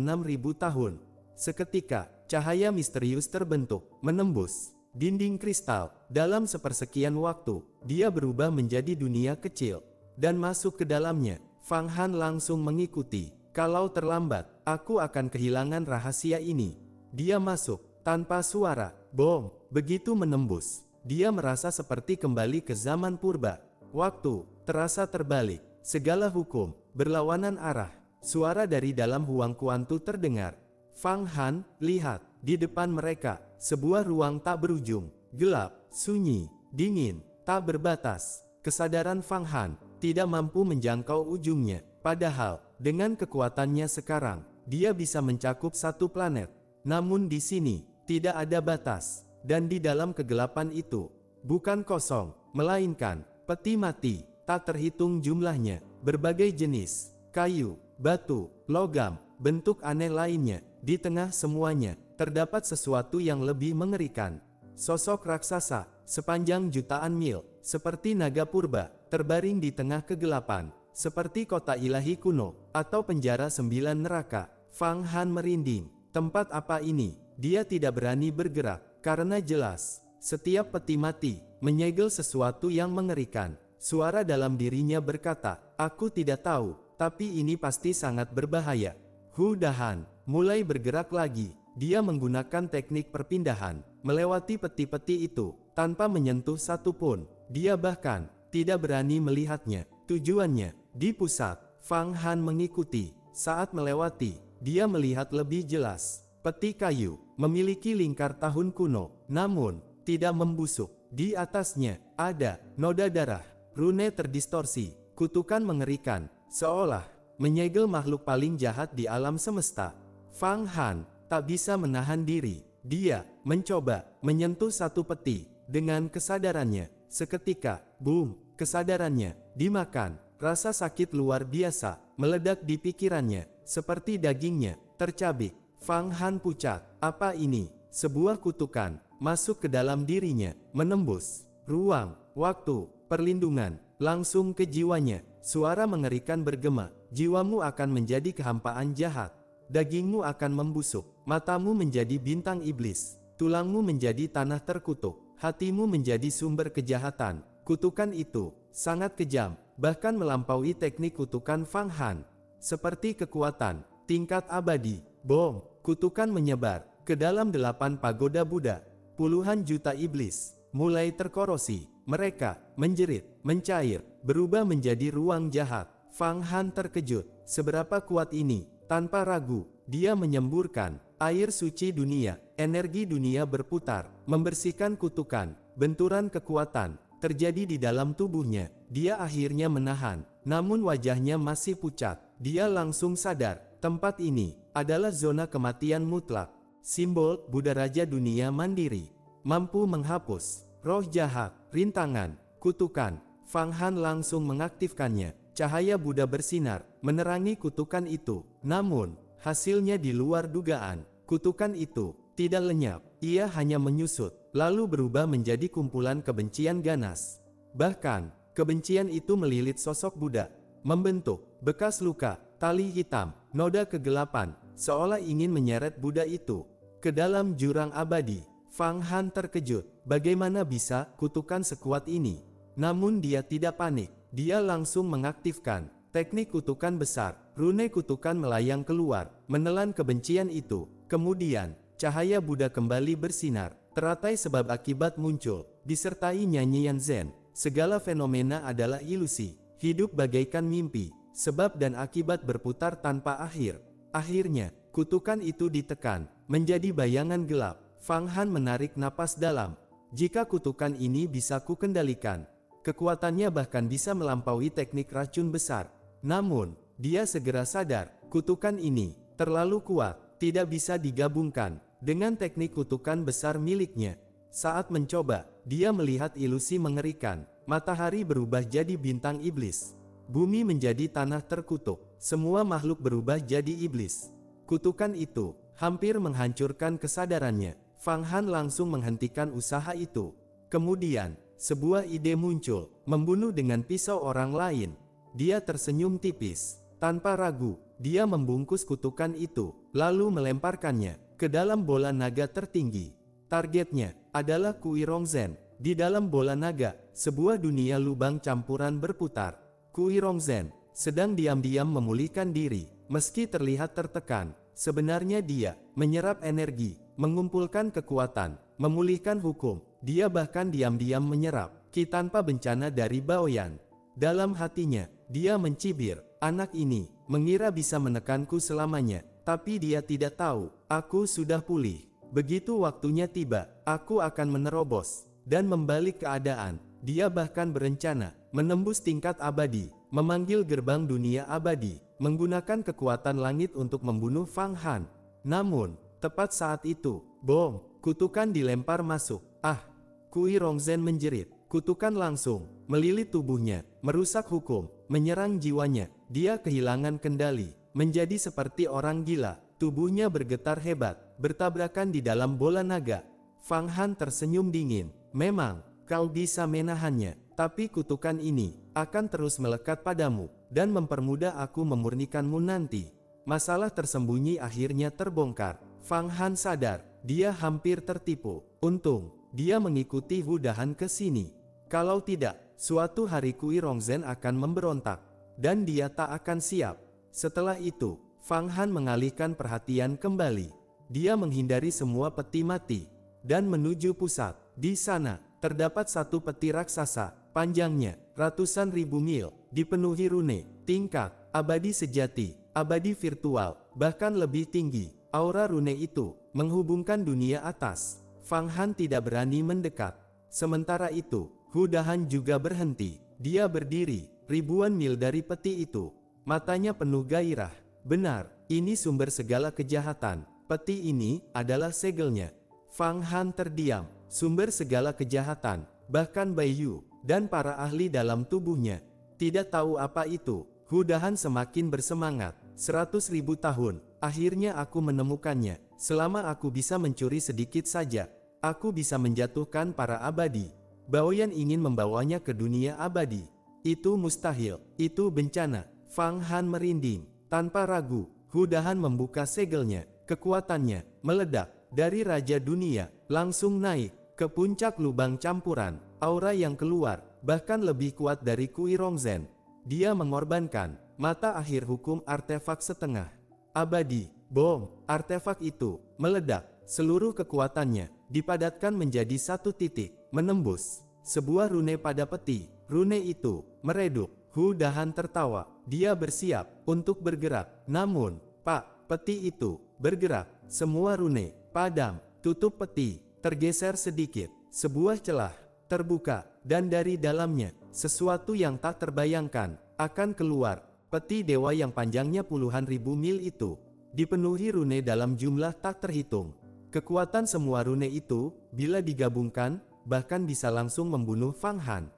tahun. Seketika, cahaya misterius terbentuk, menembus dinding kristal. Dalam sepersekian waktu, dia berubah menjadi dunia kecil, dan masuk ke dalamnya. Fang Han langsung mengikuti. Kalau terlambat, aku akan kehilangan rahasia ini. Dia masuk, tanpa suara, bom, begitu menembus. Dia merasa seperti kembali ke zaman purba. Waktu terasa terbalik, segala hukum berlawanan arah. Suara dari dalam Huang Kuantu terdengar. Fang Han, lihat, di depan mereka, sebuah ruang tak berujung, gelap, sunyi, dingin. tak berbatas. Kesadaran Fang Han tidak mampu menjangkau ujungnya. Padahal, dengan kekuatannya sekarang, dia bisa mencakup satu planet. Namun di sini, tidak ada batas. Dan di dalam kegelapan itu, bukan kosong, melainkan peti mati, tak terhitung jumlahnya, berbagai jenis, kayu, batu, logam, bentuk aneh lainnya. Di tengah semuanya, terdapat sesuatu yang lebih mengerikan. Sosok raksasa, sepanjang jutaan mil, seperti naga purba, terbaring di tengah kegelapan, seperti kota ilahi kuno, atau penjara 9 neraka. Fang Han merinding. Tempat apa ini? Dia tidak berani bergerak, karena jelas, setiap peti mati, menyegel sesuatu yang mengerikan. Suara dalam dirinya berkata, aku tidak tahu, tapi ini pasti sangat berbahaya. Hu Dahan mulai bergerak lagi. Dia menggunakan teknik perpindahan, melewati peti-peti itu, tanpa menyentuh satu pun. Dia bahkan tidak berani melihatnya. Tujuannya di pusat. Fang Han mengikuti. Saat melewati, dia melihat lebih jelas. Peti kayu memiliki lingkar tahun kuno, namun tidak membusuk. Di atasnya ada noda darah, rune terdistorsi, kutukan mengerikan, seolah menyegel makhluk paling jahat di alam semesta. Fang Han tak bisa menahan diri. Dia mencoba menyentuh satu peti. Dengan kesadarannya, seketika, boom, kesadarannya dimakan. Rasa sakit luar biasa meledak di pikirannya, seperti dagingnya tercabik. Fang Han pucat. Apa ini? Sebuah kutukan masuk ke dalam dirinya, menembus ruang, waktu, perlindungan, langsung ke jiwanya. Suara mengerikan bergema, jiwamu akan menjadi kehampaan jahat. Dagingmu akan membusuk, matamu menjadi bintang iblis, tulangmu menjadi tanah terkutuk, hatimu menjadi sumber kejahatan. Kutukan itu sangat kejam, bahkan melampaui teknik kutukan Fang Han. Seperti kekuatan tingkat abadi, bom, kutukan menyebar ke dalam 8 pagoda Buddha. Puluhan juta iblis mulai terkorosi, mereka menjerit, mencair, berubah menjadi ruang jahat. Fang Han terkejut, seberapa kuat ini? Tanpa ragu, dia menyemburkan air suci dunia. Energi dunia berputar, membersihkan kutukan. Benturan kekuatan terjadi di dalam tubuhnya. Dia akhirnya menahan, namun wajahnya masih pucat. Dia langsung sadar, tempat ini adalah zona kematian mutlak. Simbol Buddha Raja Dunia Mandiri, mampu menghapus roh jahat, rintangan, kutukan. Fang Han langsung mengaktifkannya. Cahaya Buddha bersinar, menerangi kutukan itu. Namun, hasilnya di luar dugaan. Kutukan itu tidak lenyap, ia hanya menyusut, lalu berubah menjadi kumpulan kebencian ganas. Bahkan, kebencian itu melilit sosok Buddha, membentuk bekas luka, tali hitam, noda kegelapan, seolah ingin menyeret Buddha itu ke dalam jurang abadi. Fang Han terkejut, bagaimana bisa kutukan sekuat ini? Namun dia tidak panik. Dia langsung mengaktifkan teknik kutukan besar. Rune kutukan melayang keluar, menelan kebencian itu. Kemudian, cahaya Buddha kembali bersinar. Teratai sebab akibat muncul, disertai nyanyian Zen. Segala fenomena adalah ilusi. Hidup bagaikan mimpi. Sebab dan akibat berputar tanpa akhir. Akhirnya, kutukan itu ditekan, menjadi bayangan gelap. Fang Han menarik napas dalam. Jika kutukan ini bisa kukendalikan, kekuatannya bahkan bisa melampaui teknik racun besar. Namun, dia segera sadar, kutukan ini terlalu kuat, tidak bisa digabungkan dengan teknik kutukan besar miliknya. Saat mencoba, dia melihat ilusi mengerikan. Matahari berubah jadi bintang iblis. Bumi menjadi tanah terkutuk. Semua makhluk berubah jadi iblis. Kutukan itu hampir menghancurkan kesadarannya. Fang Han langsung menghentikan usaha itu. Kemudian, sebuah ide muncul, membunuh dengan pisau orang lain. Dia tersenyum tipis. Tanpa ragu, dia membungkus kutukan itu, lalu melemparkannya ke dalam bola naga tertinggi. Targetnya adalah Kui Rongzhen. Di dalam bola naga, sebuah dunia lubang campuran berputar. Kui Rongzhen sedang diam-diam memulihkan diri, meski terlihat tertekan. Sebenarnya dia menyerap energi, mengumpulkan kekuatan, memulihkan hukum. Dia bahkan diam-diam menyerap ki tanpa bencana dari Baoyan. Dalam hatinya, dia mencibir, anak ini mengira bisa menekanku selamanya, tapi dia tidak tahu, aku sudah pulih. Begitu waktunya tiba, aku akan menerobos dan membalik keadaan. Dia bahkan berencana menembus tingkat abadi, memanggil gerbang dunia abadi, menggunakan kekuatan langit untuk membunuh Fang Han. Namun, tepat saat itu, bom, kutukan dilempar masuk. Ah! Kui Rongzhen menjerit. Kutukan langsung melilit tubuhnya, merusak hukum, menyerang jiwanya. Dia kehilangan kendali, menjadi seperti orang gila. Tubuhnya bergetar hebat, bertabrakan di dalam bola naga. Fang Han tersenyum dingin. Memang, kau bisa menahannya, tapi kutukan ini akan terus melekat padamu, dan mempermudah aku memurnikanmu nanti. Masalah tersembunyi akhirnya terbongkar. Fang Han sadar, dia hampir tertipu. Untung, dia mengikuti Hu Dahan ke sini. Kalau tidak, suatu hari Kui Rongzhen akan memberontak, dan dia tak akan siap. Setelah itu, Fang Han mengalihkan perhatian kembali. Dia menghindari semua peti mati, dan menuju pusat. Di sana, terdapat satu peti raksasa, panjangnya ratusan ribu mil, dipenuhi rune, tingkat, abadi sejati, abadi virtual, bahkan lebih tinggi. Aura rune itu menghubungkan dunia atas. Fang Han tidak berani mendekat. Sementara itu, Hu Dahan juga berhenti. Dia berdiri, ribuan mil dari peti itu. Matanya penuh gairah. Benar, ini sumber segala kejahatan. Peti ini adalah segelnya. Fang Han terdiam. Sumber segala kejahatan, bahkan Bai Yu, dan para ahli dalam tubuhnya tidak tahu apa itu. Hu Dahan semakin bersemangat. 100.000 tahun, akhirnya aku menemukannya. Selama aku bisa mencuri sedikit saja, aku bisa menjatuhkan para abadi. Baoyan ingin membawanya ke dunia abadi. Itu mustahil, itu bencana. Fang Han merinding. Tanpa ragu, Hu Dahan membuka segelnya. Kekuatannya meledak dari Raja Dunia, langsung naik ke puncak lubang campuran. Aura yang keluar bahkan lebih kuat dari Kui Rongzhen. Dia mengorbankan mata akhir hukum artefak setengah abadi. Bom, artefak itu meledak. Seluruh kekuatannya dipadatkan menjadi satu titik, menembus sebuah rune pada peti. Rune itu meredup. Hu Dahan tertawa. Dia bersiap untuk bergerak. Namun, Pak, peti itu bergerak. Semua rune padam. Tutup peti tergeser sedikit. Sebuah celah terbuka, dan dari dalamnya sesuatu yang tak terbayangkan akan keluar. Peti dewa yang panjangnya puluhan ribu mil itu dipenuhi rune dalam jumlah tak terhitung. Kekuatan semua rune itu, bila digabungkan, bahkan bisa langsung membunuh Fang Han.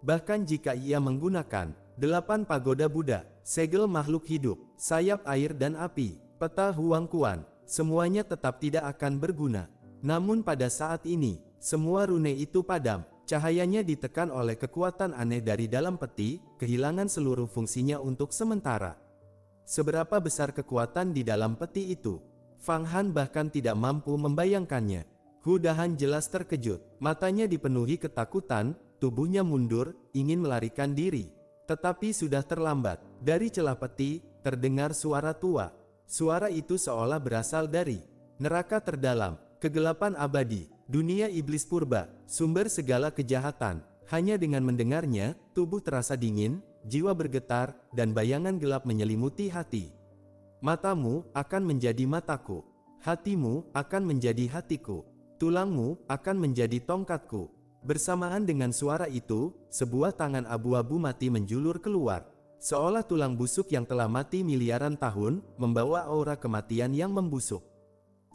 Bahkan jika ia menggunakan 8 pagoda Buddha, segel makhluk hidup, sayap air dan api, peta Huang Kuan, semuanya tetap tidak akan berguna. Namun pada saat ini, semua rune itu padam. Cahayanya ditekan oleh kekuatan aneh dari dalam peti, kehilangan seluruh fungsinya untuk sementara. Seberapa besar kekuatan di dalam peti itu? Fang Han bahkan tidak mampu membayangkannya. Hu Dahan jelas terkejut, matanya dipenuhi ketakutan, tubuhnya mundur, ingin melarikan diri. Tetapi sudah terlambat. Dari celah peti, terdengar suara tua. Suara itu seolah berasal dari neraka terdalam, kegelapan abadi, dunia iblis purba, sumber segala kejahatan. Hanya dengan mendengarnya, tubuh terasa dingin, jiwa bergetar, dan bayangan gelap menyelimuti hati. Matamu akan menjadi mataku, hatimu akan menjadi hatiku, tulangmu akan menjadi tongkatku. Bersamaan dengan suara itu, sebuah tangan abu-abu mati menjulur keluar. Seolah tulang busuk yang telah mati miliaran tahun, membawa aura kematian yang membusuk.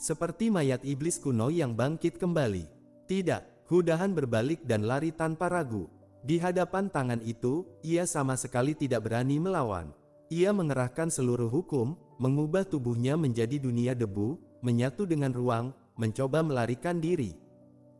Seperti mayat iblis kuno yang bangkit kembali. Tidak, Hu Dahan berbalik dan lari tanpa ragu. Di hadapan tangan itu, ia sama sekali tidak berani melawan. Ia mengerahkan seluruh hukum, mengubah tubuhnya menjadi dunia debu, menyatu dengan ruang, mencoba melarikan diri.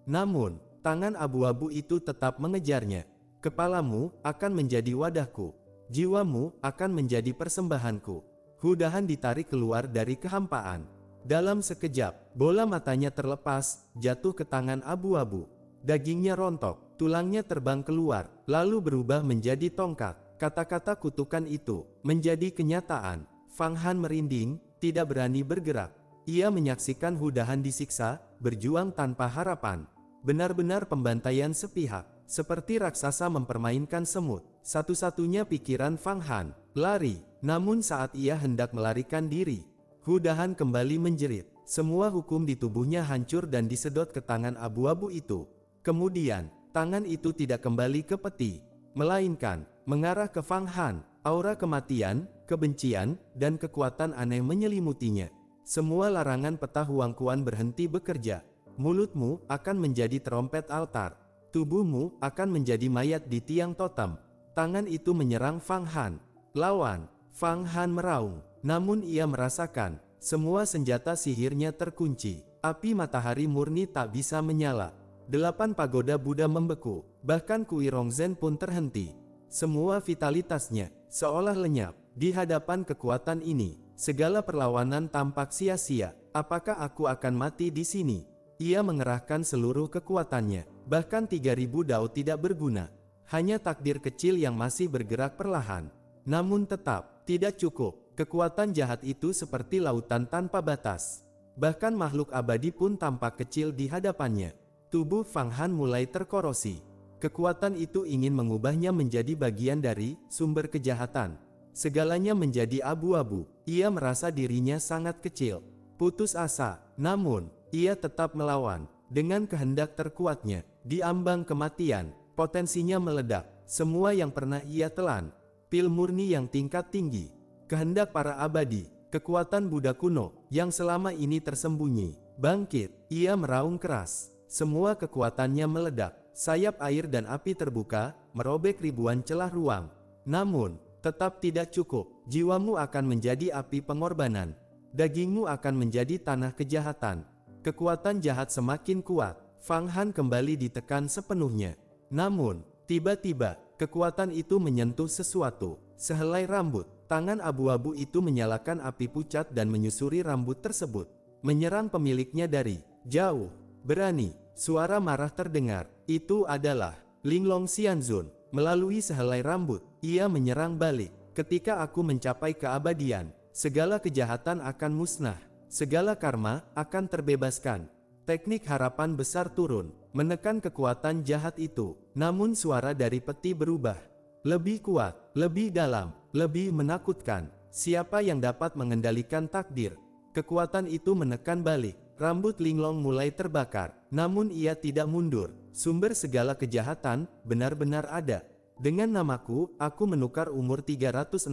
Namun, tangan abu-abu itu tetap mengejarnya. Kepalamu akan menjadi wadahku. Jiwamu akan menjadi persembahanku. Hu Dahan ditarik keluar dari kehampaan. Dalam sekejap, bola matanya terlepas, jatuh ke tangan abu-abu. Dagingnya rontok, tulangnya terbang keluar, lalu berubah menjadi tongkat. Kata-kata kutukan itu menjadi kenyataan. Fang Han merinding, tidak berani bergerak. Ia menyaksikan Hu Dahan disiksa, berjuang tanpa harapan. Benar-benar pembantaian sepihak, seperti raksasa mempermainkan semut. Satu-satunya pikiran Fang Han, lari. Namun saat ia hendak melarikan diri, Hu Dahan kembali menjerit. Semua hukum di tubuhnya hancur dan disedot ke tangan abu-abu itu. Kemudian, tangan itu tidak kembali ke peti, melainkan mengarah ke Fang Han. Aura kematian, kebencian, dan kekuatan aneh menyelimutinya. Semua larangan peta Huang Quan berhenti bekerja. Mulutmu akan menjadi trompet altar. Tubuhmu akan menjadi mayat di tiang totem. Tangan itu menyerang Fang Han. Lawan. Fang Han meraung. Namun ia merasakan, semua senjata sihirnya terkunci. Api matahari murni tak bisa menyala. 8 pagoda Buddha membeku. Bahkan Kui Rongzhen pun terhenti. Semua vitalitasnya seolah lenyap di hadapan kekuatan ini. Segala perlawanan tampak sia-sia. Apakah aku akan mati di sini? Ia mengerahkan seluruh kekuatannya. Bahkan 3000 dao tidak berguna. Hanya takdir kecil yang masih bergerak perlahan. Namun tetap tidak cukup. Kekuatan jahat itu seperti lautan tanpa batas. Bahkan makhluk abadi pun tampak kecil di hadapannya. Tubuh Fang Han mulai terkorosi. Kekuatan itu ingin mengubahnya menjadi bagian dari sumber kejahatan. Segalanya menjadi abu-abu. Ia merasa dirinya sangat kecil. Putus asa. Namun, ia tetap melawan. Dengan kehendak terkuatnya, di ambang kematian, potensinya meledak. Semua yang pernah ia telan. Pil murni yang tingkat tinggi. Kehendak para abadi. Kekuatan Buddha kuno, yang selama ini tersembunyi. Bangkit. Ia meraung keras. Semua kekuatannya meledak. Sayap air dan api terbuka, merobek ribuan celah ruang. Namun, tetap tidak cukup. Jiwamu akan menjadi api pengorbanan. Dagingmu akan menjadi tanah kejahatan. Kekuatan jahat semakin kuat. Fang Han kembali ditekan sepenuhnya. Namun, tiba-tiba, kekuatan itu menyentuh sesuatu. Sehelai rambut. Tangan abu-abu itu menyalakan api pucat dan menyusuri rambut tersebut. Menyerang pemiliknya dari jauh. Berani. Suara marah terdengar. Itu adalah Linglong Xianzun. Melalui sehelai rambut, ia menyerang balik. Ketika aku mencapai keabadian, segala kejahatan akan musnah. Segala karma akan terbebaskan. Teknik harapan besar turun, menekan kekuatan jahat itu. Namun suara dari peti berubah. Lebih kuat, lebih dalam, lebih menakutkan. Siapa yang dapat mengendalikan takdir? Kekuatan itu menekan balik. Rambut Linglong mulai terbakar, namun ia tidak mundur. Sumber segala kejahatan benar-benar ada. Dengan namaku, aku menukar umur 360.000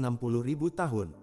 tahun.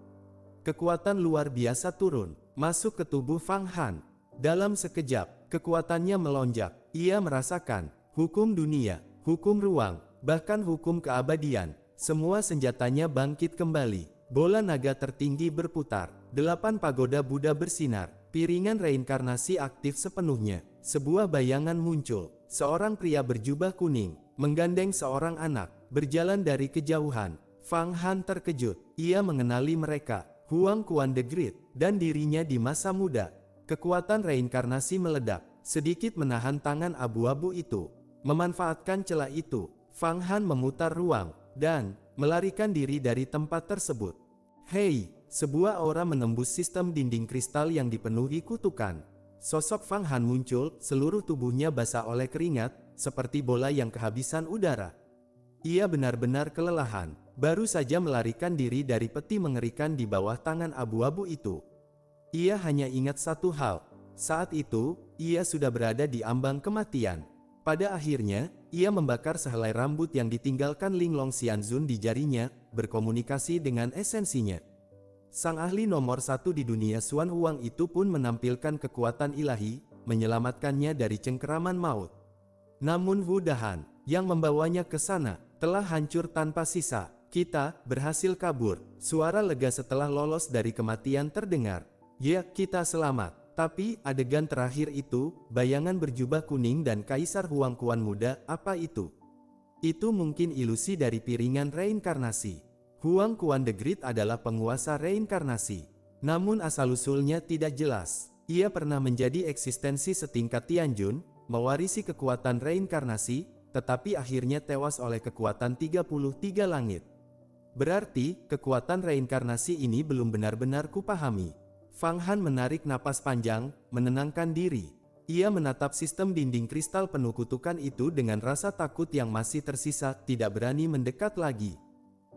Kekuatan luar biasa turun, masuk ke tubuh Fang Han. Dalam sekejap, kekuatannya melonjak. Ia merasakan hukum dunia, hukum ruang, bahkan hukum keabadian. Semua senjatanya bangkit kembali. Bola naga tertinggi berputar. 8 pagoda Buddha bersinar. Piringan reinkarnasi aktif sepenuhnya. Sebuah bayangan muncul. Seorang pria berjubah kuning, menggandeng seorang anak, berjalan dari kejauhan. Fang Han terkejut. Ia mengenali mereka, Huang Quan the Great, dan dirinya di masa muda. Kekuatan reinkarnasi meledak, sedikit menahan tangan abu-abu itu. Memanfaatkan celah itu, Fang Han memutar ruang, dan melarikan diri dari tempat tersebut. Hei! Sebuah aura menembus sistem dinding kristal yang dipenuhi kutukan. Sosok Fang Han muncul, seluruh tubuhnya basah oleh keringat, seperti bola yang kehabisan udara. Ia benar-benar kelelahan, baru saja melarikan diri dari peti mengerikan di bawah tangan abu-abu itu. Ia hanya ingat satu hal, saat itu, ia sudah berada di ambang kematian. Pada akhirnya, ia membakar sehelai rambut yang ditinggalkan Linglong Xianzun di jarinya, berkomunikasi dengan esensinya. Sang ahli nomor 1 di dunia Xuan Huang itu pun menampilkan kekuatan ilahi, menyelamatkannya dari cengkeraman maut. Namun Wu Dahan, yang membawanya ke sana, telah hancur tanpa sisa. Kita berhasil kabur. Suara lega setelah lolos dari kematian terdengar. Ya, kita selamat. Tapi, adegan terakhir itu, bayangan berjubah kuning dan Kaisar Huang Quan muda, apa itu? Itu mungkin ilusi dari piringan reinkarnasi. Huang Quan the Great adalah penguasa reinkarnasi. Namun asal-usulnya tidak jelas. Ia pernah menjadi eksistensi setingkat Tianjun, mewarisi kekuatan reinkarnasi, tetapi akhirnya tewas oleh kekuatan 33 langit. Berarti, kekuatan reinkarnasi ini belum benar-benar kupahami. Fang Han menarik napas panjang, menenangkan diri. Ia menatap sistem dinding kristal penuh kutukan itu dengan rasa takut yang masih tersisa, tidak berani mendekat lagi.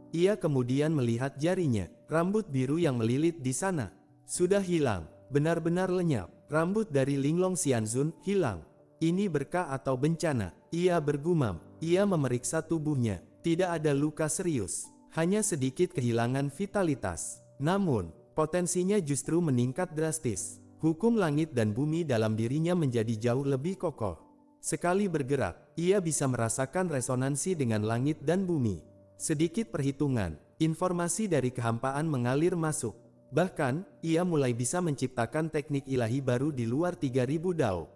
Ia kemudian melihat jarinya, rambut biru yang melilit di sana. Sudah hilang, benar-benar lenyap. Rambut dari Linglong Xianzun hilang. Ini berkah atau bencana? ia bergumam. Ia memeriksa tubuhnya. Tidak ada luka serius, hanya sedikit kehilangan vitalitas. Namun, potensinya justru meningkat drastis. Hukum langit dan bumi dalam dirinya menjadi jauh lebih kokoh. Sekali bergerak, ia bisa merasakan resonansi dengan langit dan bumi. Sedikit perhitungan, informasi dari kehampaan mengalir masuk. Bahkan, ia mulai bisa menciptakan teknik ilahi baru di luar 3000 dao.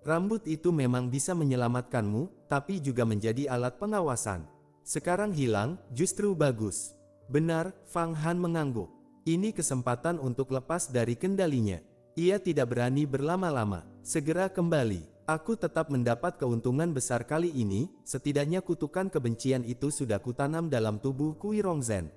Rambut itu memang bisa menyelamatkanmu, tapi juga menjadi alat pengawasan. Sekarang hilang, justru bagus. Benar, Fang Han mengangguk. Ini kesempatan untuk lepas dari kendalinya. Ia tidak berani berlama-lama. Segera kembali. Aku tetap mendapat keuntungan besar kali ini, setidaknya kutukan kebencian itu sudah kutanam dalam tubuh Kui Rongzhen.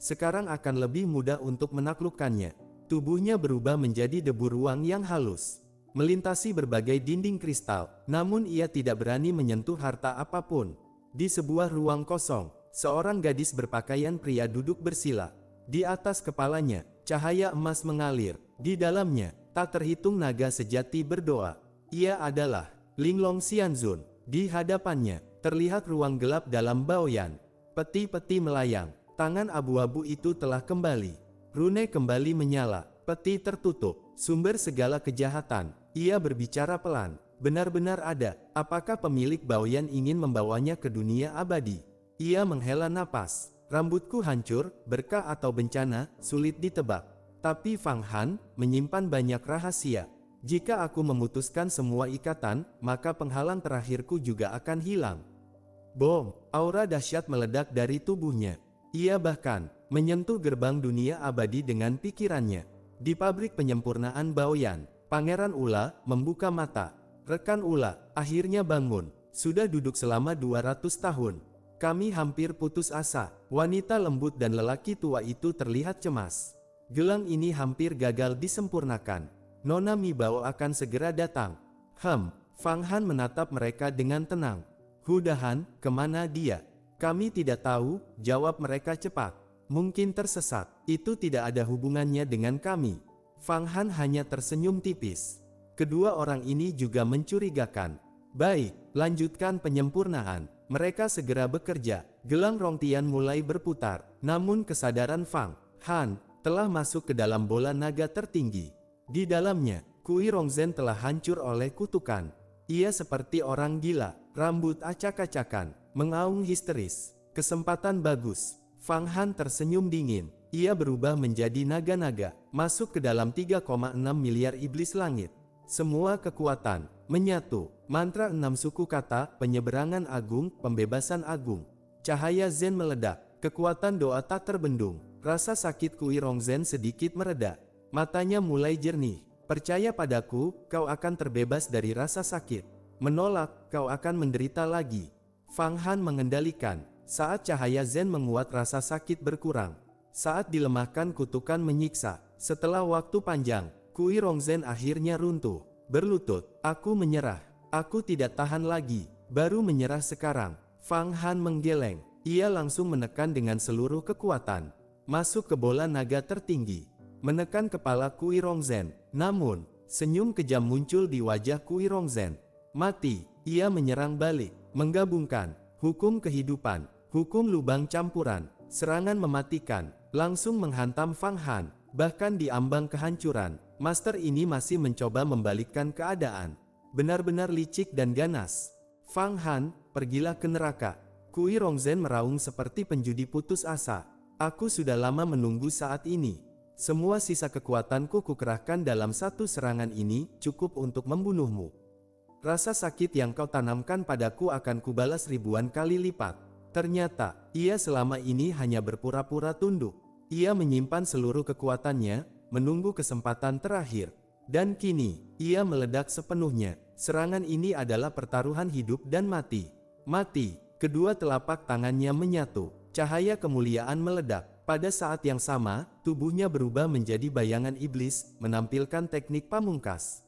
Sekarang akan lebih mudah untuk menaklukkannya. Tubuhnya berubah menjadi debu ruang yang halus, melintasi berbagai dinding kristal, namun ia tidak berani menyentuh harta apapun. Di sebuah ruang kosong, seorang gadis berpakaian pria duduk bersila. Di atas kepalanya, cahaya emas mengalir. Di dalamnya, tak terhitung naga sejati berdoa. Ia adalah Linglong Xianzun. Di hadapannya, terlihat ruang gelap dalam Baoyan. Peti-peti melayang. Tangan abu-abu itu telah kembali. Rune kembali menyala. Peti tertutup. Sumber segala kejahatan. Ia berbicara pelan. Benar-benar ada. Apakah pemilik Baoyan ingin membawanya ke dunia abadi? Ia menghela napas. Rambutku hancur, berkah atau bencana, sulit ditebak. Tapi Fang Han menyimpan banyak rahasia. Jika aku memutuskan semua ikatan, maka penghalang terakhirku juga akan hilang. Bom! Aura dahsyat meledak dari tubuhnya. Ia bahkan menyentuh gerbang dunia abadi dengan pikirannya. Di pabrik penyempurnaan Baoyan, Pangeran Ula membuka mata. Rekan Ula akhirnya bangun. Sudah duduk selama 200 tahun. Kami hampir putus asa. Wanita lembut dan lelaki tua itu terlihat cemas. Gelang ini hampir gagal disempurnakan. Nona Mi Bao akan segera datang. Fang Han menatap mereka dengan tenang. Hudahan, kemana dia? Kami tidak tahu, jawab mereka cepat. Mungkin tersesat, itu tidak ada hubungannya dengan kami. Fang Han hanya tersenyum tipis. Kedua orang ini juga mencurigakan. Baik, lanjutkan penyempurnaan. Mereka segera bekerja. Gelang Rongtian mulai berputar. Namun kesadaran Fang Han telah masuk ke dalam bola naga tertinggi. Di dalamnya, Kui Rongzhen telah hancur oleh kutukan. Ia seperti orang gila, rambut acak-acakan, mengaung histeris. Kesempatan bagus. Fang Han tersenyum dingin. Ia berubah menjadi naga-naga, masuk ke dalam 3,6 miliar iblis langit. Semua kekuatan menyatu. Mantra 6 suku kata, penyeberangan agung, pembebasan agung. Cahaya Zen meledak. Kekuatan doa tak terbendung. Rasa sakit Kui Rongzhen sedikit mereda. Matanya mulai jernih. Percaya padaku, kau akan terbebas dari rasa sakit. Menolak, kau akan menderita lagi. Fang Han mengendalikan. Saat cahaya Zen menguat, rasa sakit berkurang. Saat dilemahkan, kutukan menyiksa. Setelah waktu panjang, Kui Rongzhen akhirnya runtuh. Berlutut, aku menyerah. Aku tidak tahan lagi. Baru menyerah sekarang. Fang Han menggeleng. Ia langsung menekan dengan seluruh kekuatan. Masuk ke bola naga tertinggi. Menekan kepala Kui Rongzhen. Namun, senyum kejam muncul di wajah Kui Rongzhen. Mati, ia menyerang balik, menggabungkan hukum kehidupan, hukum lubang campuran, serangan mematikan, langsung menghantam Fang Han. Bahkan di ambang kehancuran, master ini masih mencoba membalikkan keadaan. Benar-benar licik dan ganas. Fang Han, pergilah ke neraka. Kui Rongzhen meraung seperti penjudi putus asa. Aku sudah lama menunggu saat ini. Semua sisa kekuatanku kukerahkan dalam satu serangan ini, cukup untuk membunuhmu. Rasa sakit yang kau tanamkan padaku akan kubalas ribuan kali lipat. Ternyata, ia selama ini hanya berpura-pura tunduk. Ia menyimpan seluruh kekuatannya, menunggu kesempatan terakhir. Dan kini, ia meledak sepenuhnya. Serangan ini adalah pertaruhan hidup dan mati. Mati, kedua telapak tangannya menyatu. Cahaya kemuliaan meledak. Pada saat yang sama, tubuhnya berubah menjadi bayangan iblis, menampilkan teknik pamungkas.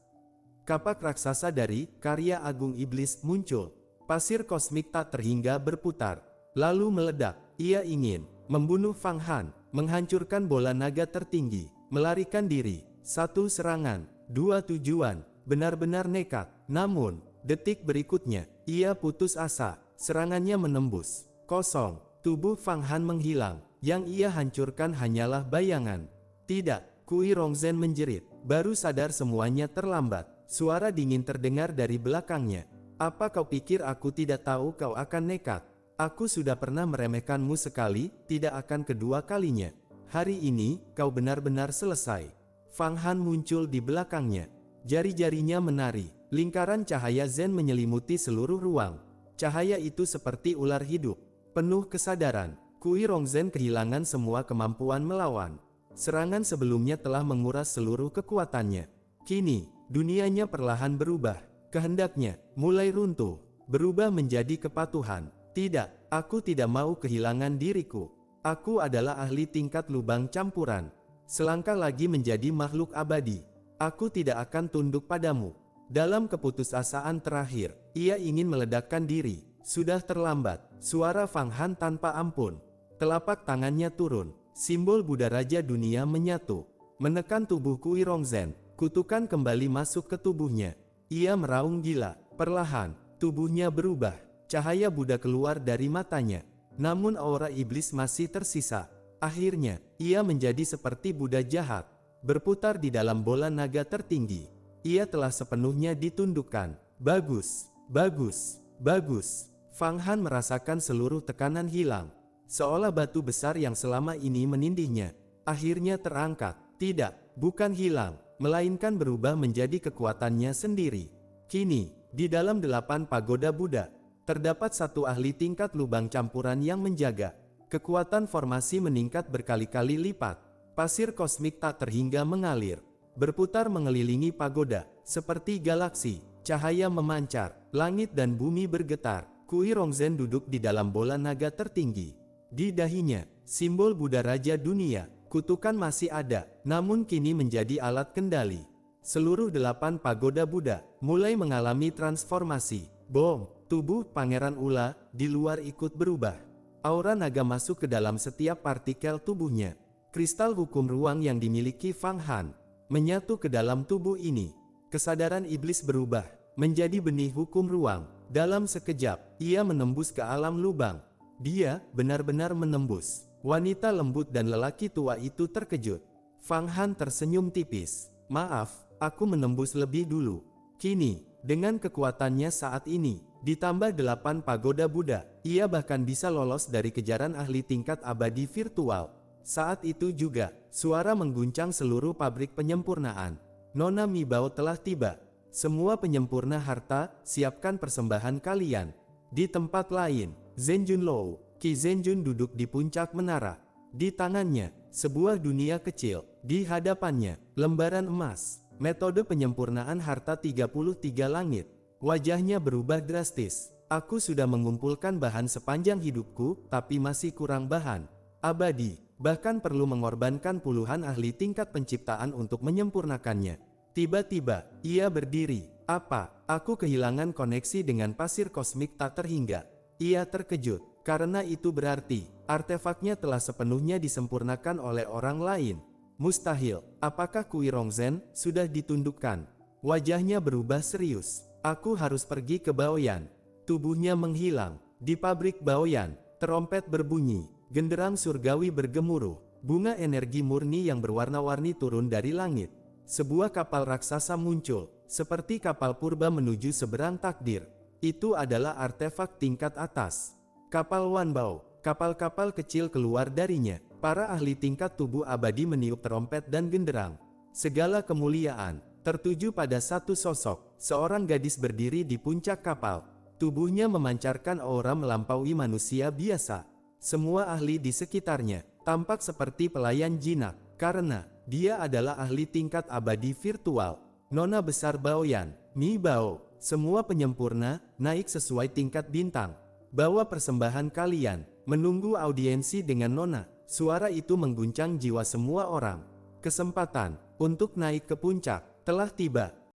Kapak raksasa dari karya agung iblis muncul. Pasir kosmik tak terhingga berputar. Lalu meledak. Ia ingin membunuh Fang Han, menghancurkan bola naga tertinggi, melarikan diri. Satu serangan, dua tujuan, benar-benar nekat. Namun, detik berikutnya, ia putus asa. Serangannya menembus. Kosong. Tubuh Fang Han menghilang. Yang ia hancurkan hanyalah bayangan. Tidak, Kui Rongzhen menjerit. Baru sadar semuanya terlambat. Suara dingin terdengar dari belakangnya. Apa kau pikir aku tidak tahu kau akan nekat? Aku sudah pernah meremehkanmu sekali, tidak akan kedua kalinya. Hari ini, kau benar-benar selesai. Fang Han muncul di belakangnya. Jari-jarinya menari. Lingkaran cahaya Zen menyelimuti seluruh ruang. Cahaya itu seperti ular hidup. Penuh kesadaran. Kui Rongzhen kehilangan semua kemampuan melawan. Serangan sebelumnya telah menguras seluruh kekuatannya. Kini, dunianya perlahan berubah. Kehendaknya, mulai runtuh. Berubah menjadi kepatuhan. Tidak, aku tidak mau kehilangan diriku. Aku adalah ahli tingkat lubang campuran. Selangkah lagi menjadi makhluk abadi. Aku tidak akan tunduk padamu. Dalam keputusasaan terakhir, ia ingin meledakkan diri. Sudah terlambat. Suara Fang Han tanpa ampun. Telapak tangannya turun. Simbol Buddha Raja Dunia menyatu. Menekan tubuh Kui Rongzhen. Kutukan kembali masuk ke tubuhnya. Ia meraung gila. Perlahan, tubuhnya berubah. Cahaya Buddha keluar dari matanya. Namun aura iblis masih tersisa. Akhirnya, ia menjadi seperti Buddha jahat. Berputar di dalam bola naga tertinggi. Ia telah sepenuhnya ditundukkan. Bagus, bagus, bagus. Fang Han merasakan seluruh tekanan hilang. Seolah batu besar yang selama ini menindihnya, akhirnya terangkat. Tidak, bukan hilang, melainkan berubah menjadi kekuatannya sendiri. Kini, di dalam 8 pagoda Buddha, terdapat satu ahli tingkat lubang campuran yang menjaga. Kekuatan formasi meningkat berkali-kali lipat. Pasir kosmik tak terhingga mengalir, berputar mengelilingi pagoda, seperti galaksi. Cahaya memancar, langit dan bumi bergetar. Kui Rongzhen duduk di dalam bola naga tertinggi. Di dahinya, simbol Buddha Raja Dunia. Kutukan masih ada, namun kini menjadi alat kendali. Seluruh 8 pagoda Buddha mulai mengalami transformasi. Bom, tubuh Pangeran Ula di luar ikut berubah. Aura naga masuk ke dalam setiap partikel tubuhnya. Kristal hukum ruang yang dimiliki Fang Han menyatu ke dalam tubuh ini. Kesadaran iblis berubah menjadi benih hukum ruang. Dalam sekejap, ia menembus ke alam lubang. Dia benar-benar menembus. Wanita lembut dan lelaki tua itu terkejut. Fang Han tersenyum tipis. Maaf, aku menembus lebih dulu. Kini, dengan kekuatannya saat ini, ditambah 8 pagoda Buddha, ia bahkan bisa lolos dari kejaran ahli tingkat abadi virtual. Saat itu juga, suara mengguncang seluruh pabrik penyempurnaan. Nona Mi Bao telah tiba. Semua penyempurna harta, siapkan persembahan kalian. Di tempat lain, Zhen Junlou, Qi Zhenjun duduk di puncak menara. Di tangannya, sebuah dunia kecil. Di hadapannya, lembaran emas. Metode penyempurnaan harta 33 langit. Wajahnya berubah drastis. Aku sudah mengumpulkan bahan sepanjang hidupku, tapi masih kurang bahan. Abadi, bahkan perlu mengorbankan puluhan ahli tingkat penciptaan untuk menyempurnakannya. Tiba-tiba, ia berdiri. Apa? Aku kehilangan koneksi dengan pasir kosmik tak terhingga. Ia terkejut, karena itu berarti, artefaknya telah sepenuhnya disempurnakan oleh orang lain. Mustahil, apakah Kui Rongzhen sudah ditundukkan? Wajahnya berubah serius. Aku harus pergi ke Baoyan. Tubuhnya menghilang. Di pabrik Baoyan, terompet berbunyi, genderang surgawi bergemuruh. Bunga energi murni yang berwarna-warni turun dari langit. Sebuah kapal raksasa muncul, seperti kapal purba menuju seberang takdir. Itu adalah artefak tingkat atas. Kapal Wanbao, kapal-kapal kecil keluar darinya. Para ahli tingkat tubuh abadi meniup terompet dan genderang. Segala kemuliaan tertuju pada satu sosok, seorang gadis berdiri di puncak kapal. Tubuhnya memancarkan aura melampaui manusia biasa. Semua ahli di sekitarnya tampak seperti pelayan jinak, karena dia adalah ahli tingkat abadi virtual. Nona besar Baoyan, Mi Bao, semua penyempurna, naik sesuai tingkat bintang. Bawa persembahan kalian, menunggu audiensi dengan Nona. Suara itu mengguncang jiwa semua orang. Kesempatan untuk naik ke puncak telah tiba.